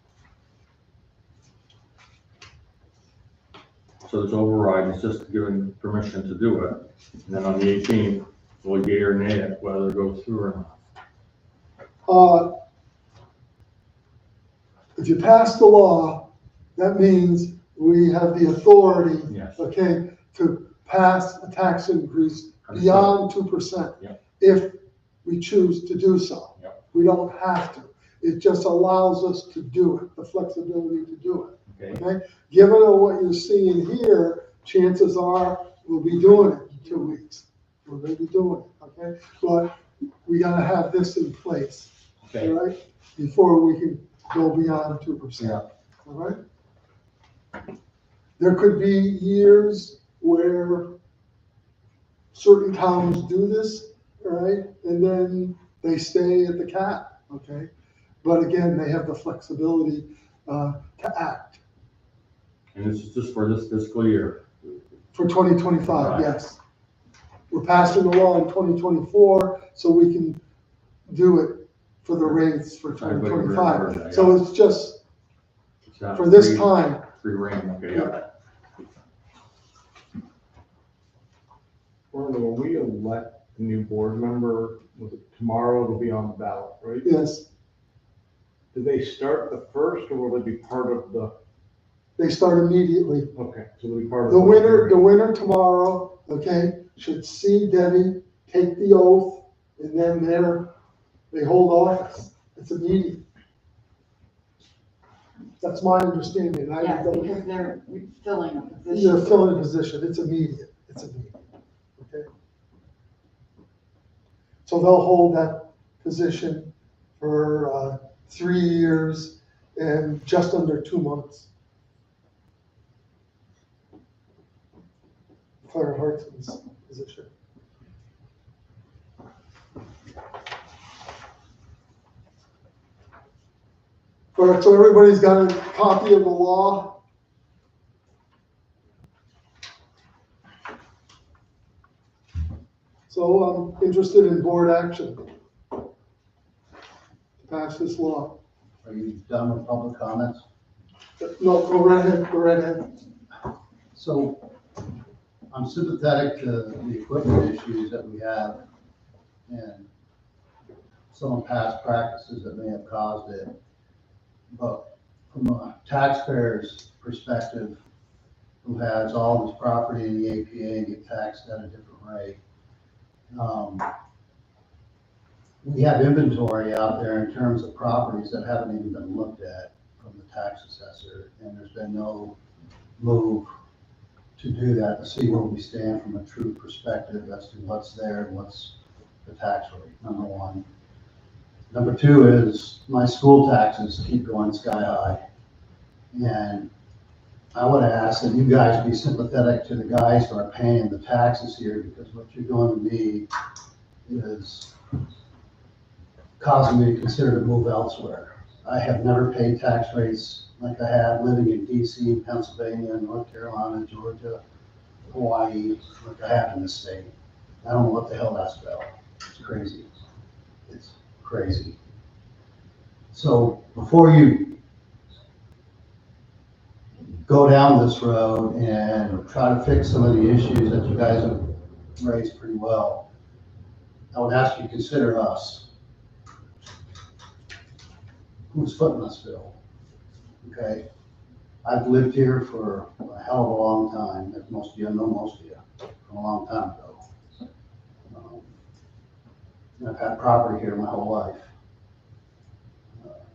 G: So this override is just giving permission to do it, and then on the 18th, we'll yea or nay it, whether it goes through or not.
E: If you pass the law, that means we have the authority,
G: Yes.
E: okay, to pass a tax increase beyond 2%.
G: Yeah.
E: If we choose to do so.
G: Yep.
E: We don't have to. It just allows us to do it, the flexibility to do it.
G: Okay,
E: Okay, given what you're seeing here, chances are we'll be doing it in 2 weeks. We're gonna be doing it, okay? But we gotta have this in place, all
G: okay,
E: right? Before we can go beyond 2%,
G: Yeah.
E: all right? There could be years where certain towns do this, all right? And then they stay at the cap, okay? But again, they have the flexibility to act.
G: and this is just for this fiscal year.
E: For 2025,
G: Right.
E: yes. We're passing the law in 2024, so we can do it for the rates for
G: Everybody remember
E: 2025.
G: that,
E: So it's just
G: It's not
E: for this
G: free-
E: time.
G: Free reign, okay, yeah.
B: Orlando, when we elect a new board member, was it tomorrow it'll be on the ballot, right?
E: Yes,
B: Do they start the first or will they be part of the,
E: they start immediately.
B: okay, so they'll be part of.
E: The winner tomorrow, okay, should see Debbie take the oath, and then they hold office. It's immediate. That's my understanding.
I: Yeah, because they're filling a
E: They're
I: position.
E: filling a position, it's immediate, okay? So they'll hold that position for 3 years and just under 2 months. Claire Hartson's position. All right, so everybody's got a copy of the law? So I'm interested in board action to pass this law.
A: Are you done with public comments?
E: No, go right ahead.
A: So I'm sympathetic to the equipment issues that we have and some past practices that may have caused it. But from a taxpayer's perspective, who has all this property in the APA and get taxed at a different rate, we have inventory out there in terms of properties that haven't even been looked at from the tax assessor, and there's been no move to do that, to see where we stand from a true perspective as to what's there and what's the tax rate, number one. Number two is my school taxes keep going sky high. And I would ask that you guys be sympathetic to the guys who are paying the taxes here, because what you're doing to me is causing me to consider to move elsewhere. I have never paid tax rates like I have living in DC, Pennsylvania, North Carolina, Georgia, Hawaii, like I have in this state. I don't know what the hell that's about. It's crazy. It's crazy. So before you go down this road and try to fix some of the issues that you guys have raised pretty well, I would ask you to consider us. Who's footing this bill? Okay? I've lived here for a hell of a long time, as most of you know, most of you, from a long time ago. And I've had property here my whole life,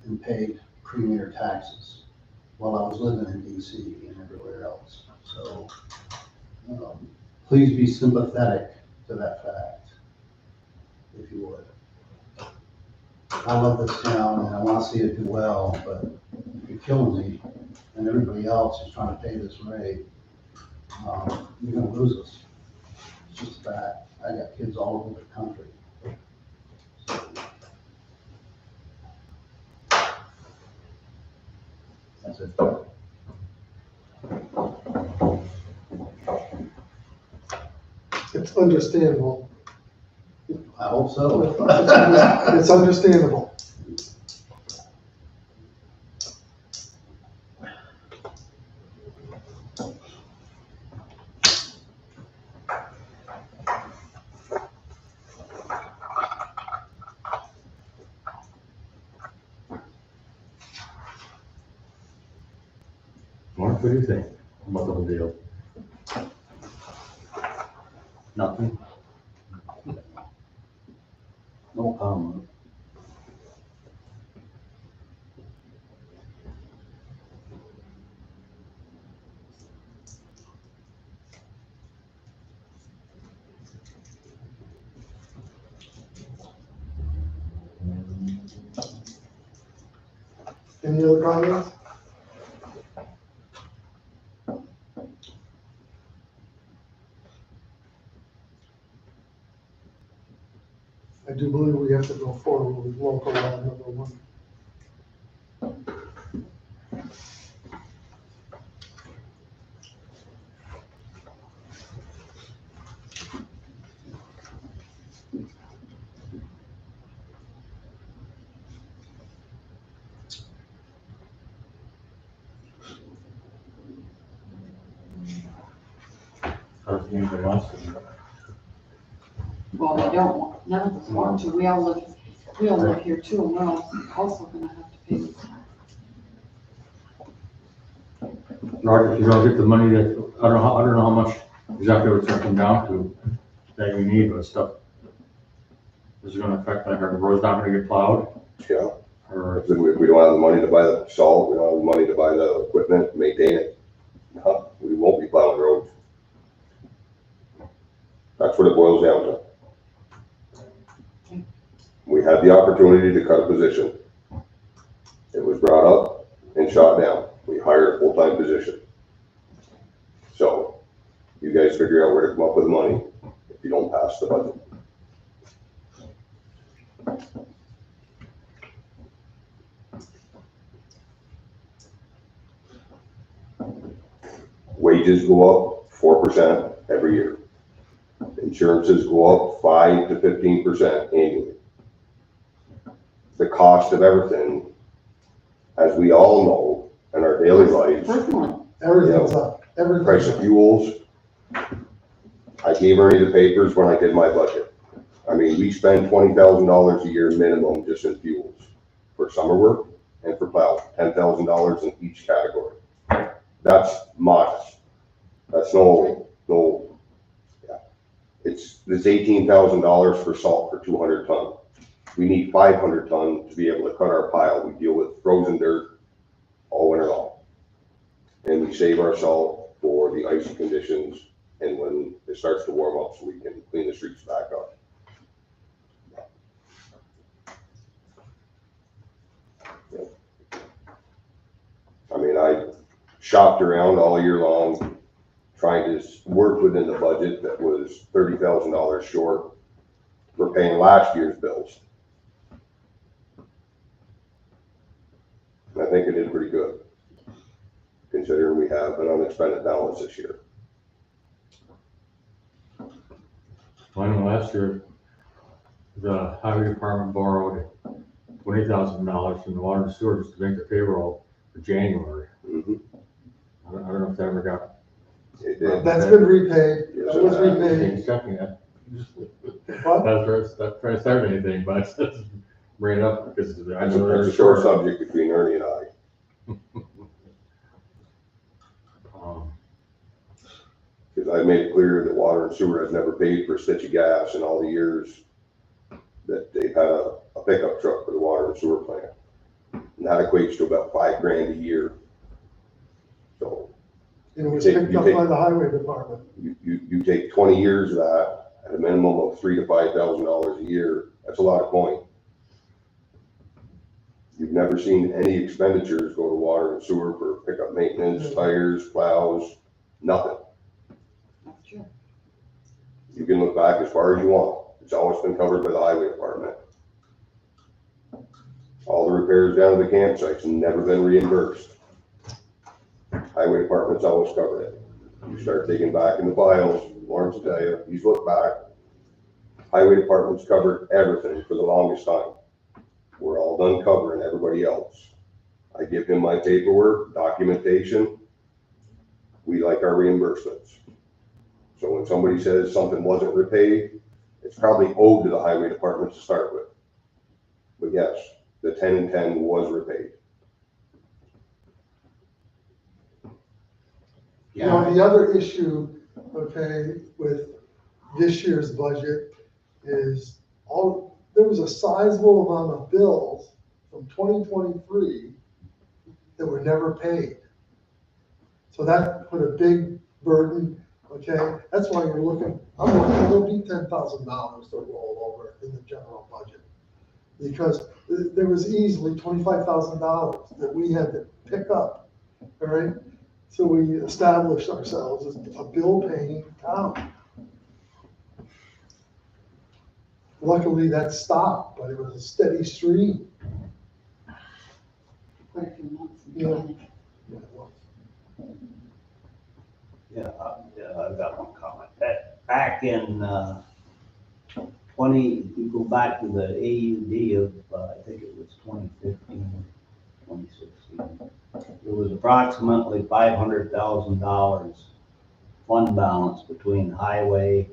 A: and paid premier taxes while I was living in DC and everywhere else. So, please be sympathetic to that fact, if you would. I love this town and I want to see it do well, but if you're killing me and everybody else is trying to pay this rate, you're gonna lose us. It's just a fact. I got kids all over the country. That's it.
E: It's understandable.
A: I hope so.
E: It's understandable.
G: Mark, what do you think about the whole deal?
A: Nothing. No
H: comment.
E: Any other comments? I do believe we have to go forward with local law No.1.
G: Anything else?
I: Well, we don't want, none of us want to, we all live here too, and we're also gonna have to pay this.
G: Roger, if you're gonna get the money that, I don't know how much exactly what it's gonna come down to that you need, but stuff. Is it gonna affect, like, our road's not gonna get plowed,
D: Yeah,
G: or?
D: if we don't have the money to buy the salt, we don't have the money to buy the equipment, maintain it, we won't be plowing roads. That's what it boils down to. We had the opportunity to cut a position. It was brought up and shot down. We hired a full-time position. So you guys figure out where to come up with the money if you don't pass the budget. Wages go up 4% every year. Insurances go up 5 to 15% annually. The cost of everything, as we all know in our daily lives,
I: Personally,
E: Everything's up,
D: price
E: everything's
D: of
E: up.
D: fuels. I gave Ernie the papers when I did my budget. I mean, we spend $20,000 a year minimum just in fuels for summer work and for plow, $10,000 in each category. That's modest. That's no, yeah. It's $18,000 for salt for 200 ton. We need 500 ton to be able to cut our pile. We deal with frozen dirt all winter long. And we save our salt for the icy conditions and when it starts to warm up so we can clean the streets back up. I mean, I shopped around all year long trying to work within the budget that was $30,000 short for paying last year's bills. And I think I did pretty good, considering we have an unexpended balance this year.
G: I know last year, the highway department borrowed $20,000 from the water and sewer just to make the payroll for January.
D: Mhm.
G: I don't know if that ever got.
D: It did.
E: That's been repaid,
D: Yes,
E: that was
D: it has.
E: repaid.
G: Checking it.
E: What?
G: That's trying to start anything, but it's bring it up because I
D: It's
G: know
D: a
G: there's
D: short subject between Ernie and I. Because I made it clear that water and sewer has never paid for a stitch of gas in all the years that they've had a pickup truck for the water and sewer plant. And that equates to about $5,000 a year. So
E: And it was
D: You take-
E: picked
D: you
E: up
D: take-
E: by the highway department.
D: you take 20 years of that at a minimum of $3,000 to $5,000 a year, that's a lot of coin. You've never seen any expenditures go to water and sewer for pickup maintenance, tires, plows, nothing.
I: that's true.
D: You can look back as far as you want. It's always been covered by the highway department. All the repairs down to the campsites never been reimbursed. Highway department's always covered it. You start digging back in the files, Lawrence will tell you, he's looked back. Highway department's covered everything for the longest time. We're all done covering everybody else. I give him my paperwork, documentation. We like our reimbursements. So when somebody says something wasn't repaid, it's probably owed to the highway department to start with. But yes, the 10 and 10 was repaid.
E: You know, the other issue, okay, with this year's budget is there was a sizable amount of bills from 2023 that were never paid. So that put a big burden, okay? That's why you're looking, I'm looking, it'll be $10,000 to roll over in the general budget. Because there was easily $25,000 that we had to pick up, all right? So we established ourselves as a bill paying town. Luckily, that stopped, but it was a steady stream.
I: Quite a few months.
E: Yeah.
H: Yeah, I've got one comment. Back in, you go back to the AUD of, I think it was 2015, 2016. There was approximately $500,000 fund balance between highway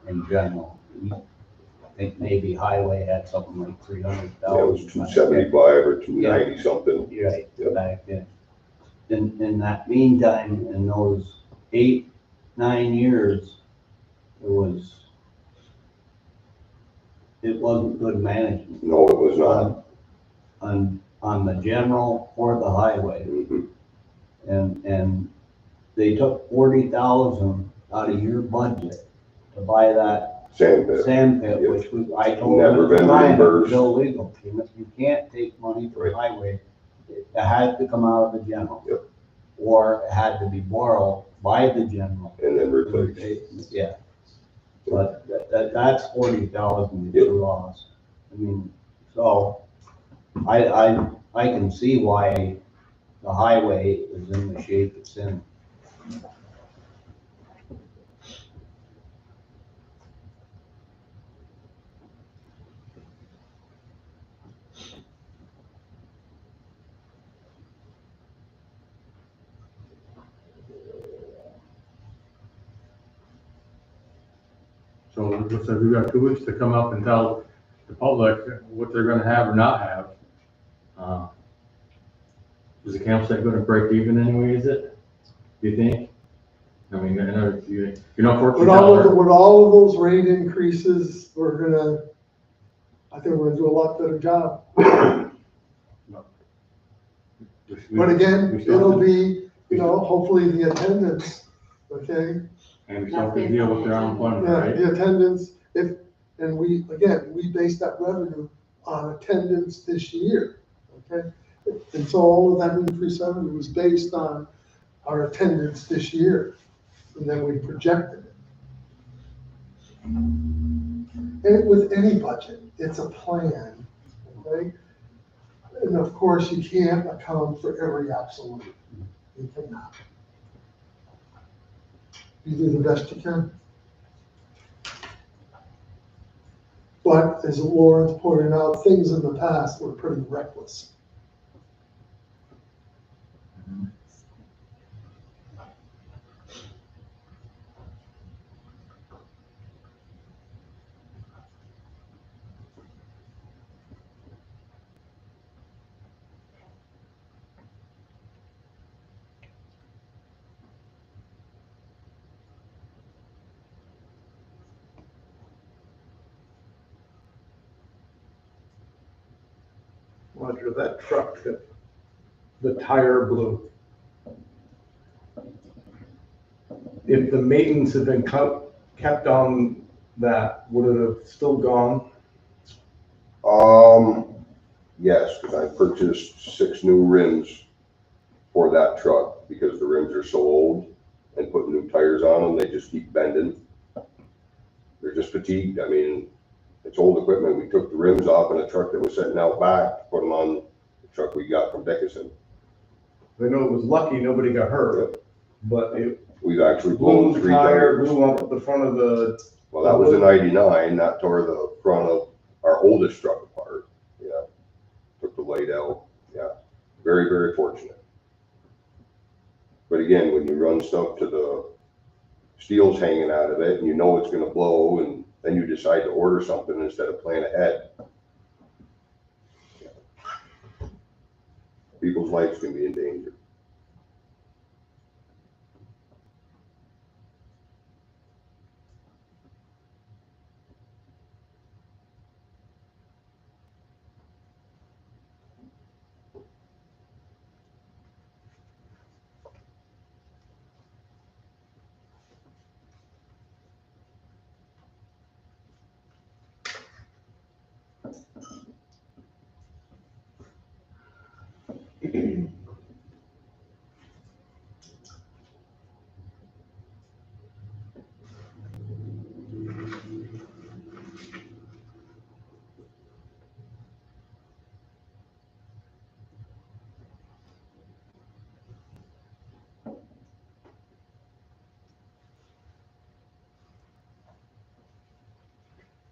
H: and general. I think maybe highway had something like 300,000.
D: It was 275 or 290 something.
H: You're right,
D: Yep.
H: back then. In that meantime, in those 8-9 years, it wasn't good management
D: No, it was not.
H: on the general or the highway.
D: Mhm.
H: And they took 40,000 out of your budget to buy that
D: Sand pit.
H: sand pit,
D: Yes.
H: which I told
D: Never
H: them at the
D: been
H: time, it was
D: reimbursed.
H: illegal. You can't take money from
D: Right.
H: highway. It had to come out of the general.
D: Yep.
H: Or it had to be borrowed by the general.
D: And then replaced.
H: Yeah. But that's 40,000 that
D: Yep.
H: you lost. I mean, so I can see why the highway is in the shape it's in.
G: So it looks like we've got 2 weeks to come up and tell the public what they're gonna have or not have. Is the campsite gonna break even anyway, is it? Do you think? I mean, I know you're not
E: With
G: $14.
E: all of those rate increases, I think we're gonna do a lot better job. But again, it'll be, hopefully the attendance, okay?
G: And we still have to deal with their own funding,
E: Yeah,
G: right?
E: the attendance, and we base that revenue on attendance this year, okay? And so all of that increased revenue was based on our attendance this year, and then we projected it. And with any budget, it's a plan, okay? And of course, you can't account for every absolute. You cannot. You do the best you can. But as Lawrence pointed out, things in the past were pretty reckless.
B: Roger, that truck, the tire blew. If the maintenance had been kept on that, would it have still gone?
D: Yes, because I purchased 6 new rims for that truck because the rims are so old, and putting new tires on them, they just keep bending. They're just fatigued. I mean, it's old equipment. We took the rims off in a truck that was sitting out back, put them on the truck we got from Dickinson.
B: I know it was lucky nobody got hurt, but it
D: We've actually
B: blew
D: blown
B: the
D: 3
B: tire,
D: tires.
B: blew up at the front of the,
D: Well, that was a 99, that tore the front of our oldest truck apart. Yeah, took the light out. Yeah, very, very fortunate. But again, when you run stuff to the steel's hanging out of it and you know it's gonna blow, and then you decide to order something instead of plan ahead. People's lives can be in danger.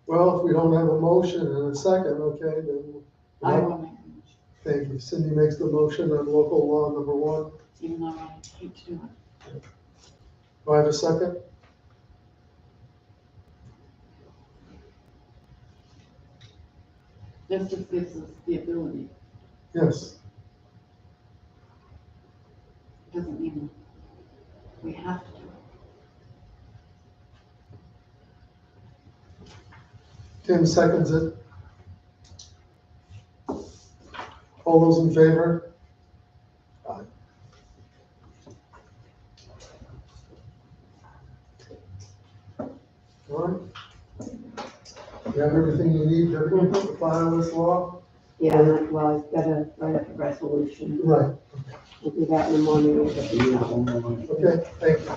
E: Well, if we don't have a motion and a second, okay, then.
I: I will make a motion,
E: Thank you. Cindy makes the motion on local law number 1.
I: even though I hate to do it.
E: Do I have a second?
I: This just gives us the ability,
E: Yes.
I: doesn't mean we have to do it.
E: Tim seconds it. All those in favor? Aye. All right. You have everything you need, everything to file this law?
C: Yeah, well, I've got to write up a resolution.
E: Right.
C: We'll do that in the morning.
E: Okay, thank you.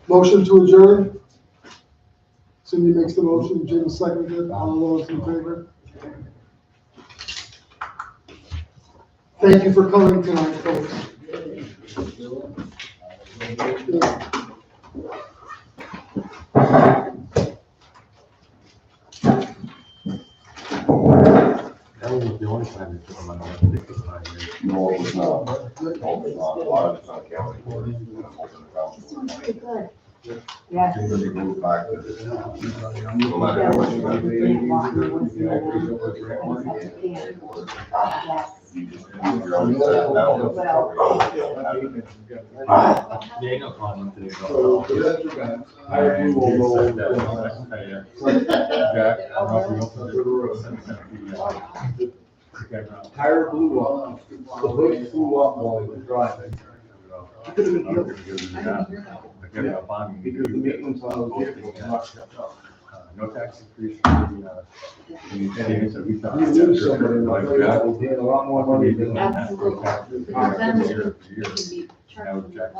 E: Motion to adjourn? Cindy makes the motion, Jim seconds it, all those in favor? Thank you for coming tonight, folks.
G: That was the only time they took them on, I think it's 5 years.
D: No, it's not. No, it's not. A lot of it's on county board. And I'm hoping the council will make it.
C: Yeah.
D: Because it goes back to the, no matter how much you gotta pay, you just, you're on that now.
G: They ain't gonna call them today.
F: So, that's your guy. I
G: And
F: will
G: he
F: know.
G: said that, Jack, I don't know if you opened
F: Tire blew up. The hood flew up while he was driving.
G: Because
F: Because the maintenance on those vehicles are not kept up.
G: no tax increase for the, so we thought.
F: You lose somebody, like,
G: Jack,
F: they pay a lot more money than.
I: Absolutely. Because then
G: Year after year.
I: it can be
G: Now
I: charged.
G: Jack.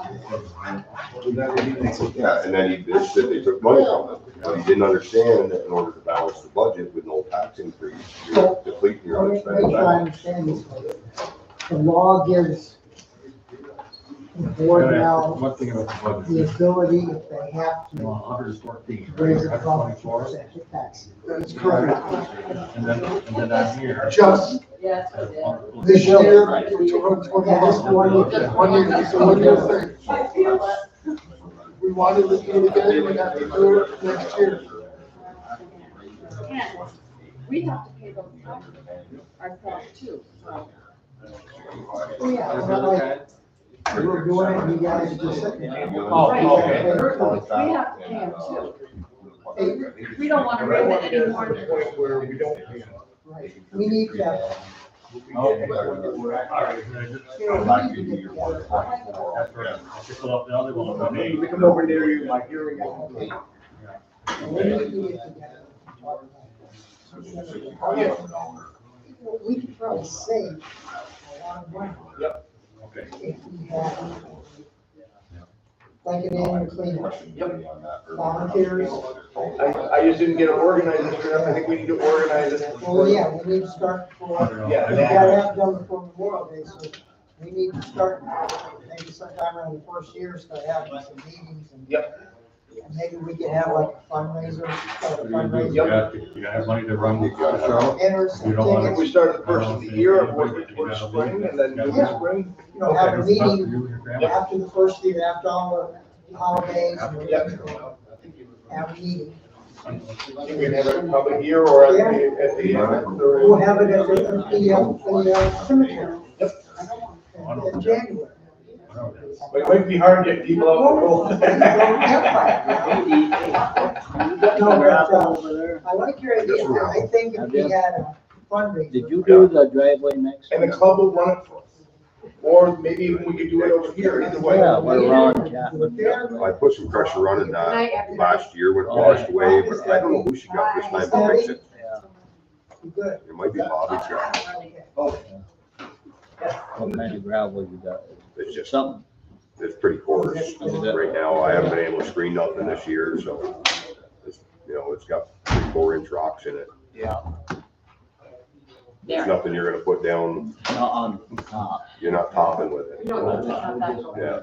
D: Yeah, and then he bitched that they took money from him, but he didn't understand that in order to balance the budget with no tax increase, you're depleting your
C: Make
D: unexpended
C: sure I
D: balance.
C: understand this. The law gives the board now
G: One thing about the budget.
C: the ability, if they have to,
G: 114,
C: raise it
G: right?
C: from
G: 124.
C: percent tax.
E: That's correct.
G: And then I'm here.
E: Just
I: Yes,
E: this year, to run 20 this one year, it's a 1 year thing.
I: I feel it.
E: If we wanted to do it again, we'd have to do it next year.
I: And we have to pay those taxes ourselves too, so.
C: Oh, yeah, well, like, we're doing it, you guys just sitting there.
G: Oh,
I: Right.
G: okay.
I: We have to pay them too. We don't want to raise it anymore.
B: Point where we don't pay them.
C: Right, we need to,
G: Okay.
C: you know, we need to get together.
G: That's right. Just fill up the other one.
B: We come over near you, my hearing is.
C: We need to get together. We could probably save a lot of money
G: Okay.
C: if we had, like an annual cleanup. Volunteers.
B: I just didn't get it organized, Mr. F. I think we need to organize it.
C: Well, yeah, we need to start before,
B: Yeah.
C: we gotta have it done before Memorial Day, so we need to start maybe sometime around the first year, start having some meetings and.
B: Yep.
C: And maybe we can have like a fundraiser, start a
G: You
C: fundraiser.
G: gotta have money to run the show.
C: Enter some
G: You don't want
B: If we
C: tickets,
B: start the first of the year, or spring, and then do the spring.
C: you know, have a
G: Okay, that's for
C: meeting
G: you and your grandma.
C: after the first year, after all the holidays. and
B: Yep.
C: Have a meeting.
B: We can have it public here or at the end.
C: We'll have it at the cemetery. In January.
B: But it might be hard to get people out the
C: No, but, I like your idea, I think if we had a fundraiser.
H: Did you do the driveway next?
B: And the club will run it for us. Or maybe even we could do it over here, either way.
H: Yeah, we're around Chapman.
D: I put some pressure running that last year when it washed away, but I don't know who she got this time to fix it.
C: Good.
D: It might be Bobby's guy.
F: What kind of gravel you got?
D: It's just,
F: Something.
D: it's pretty coarse. Right now, I haven't been able to screen nothing this year, so it's, it's got 3-4 inch rocks in it.
F: Yeah.
D: It's nothing you're gonna put down,
F: Not on top.
D: you're not topping with it.
I: No, it's not that.
D: Yeah.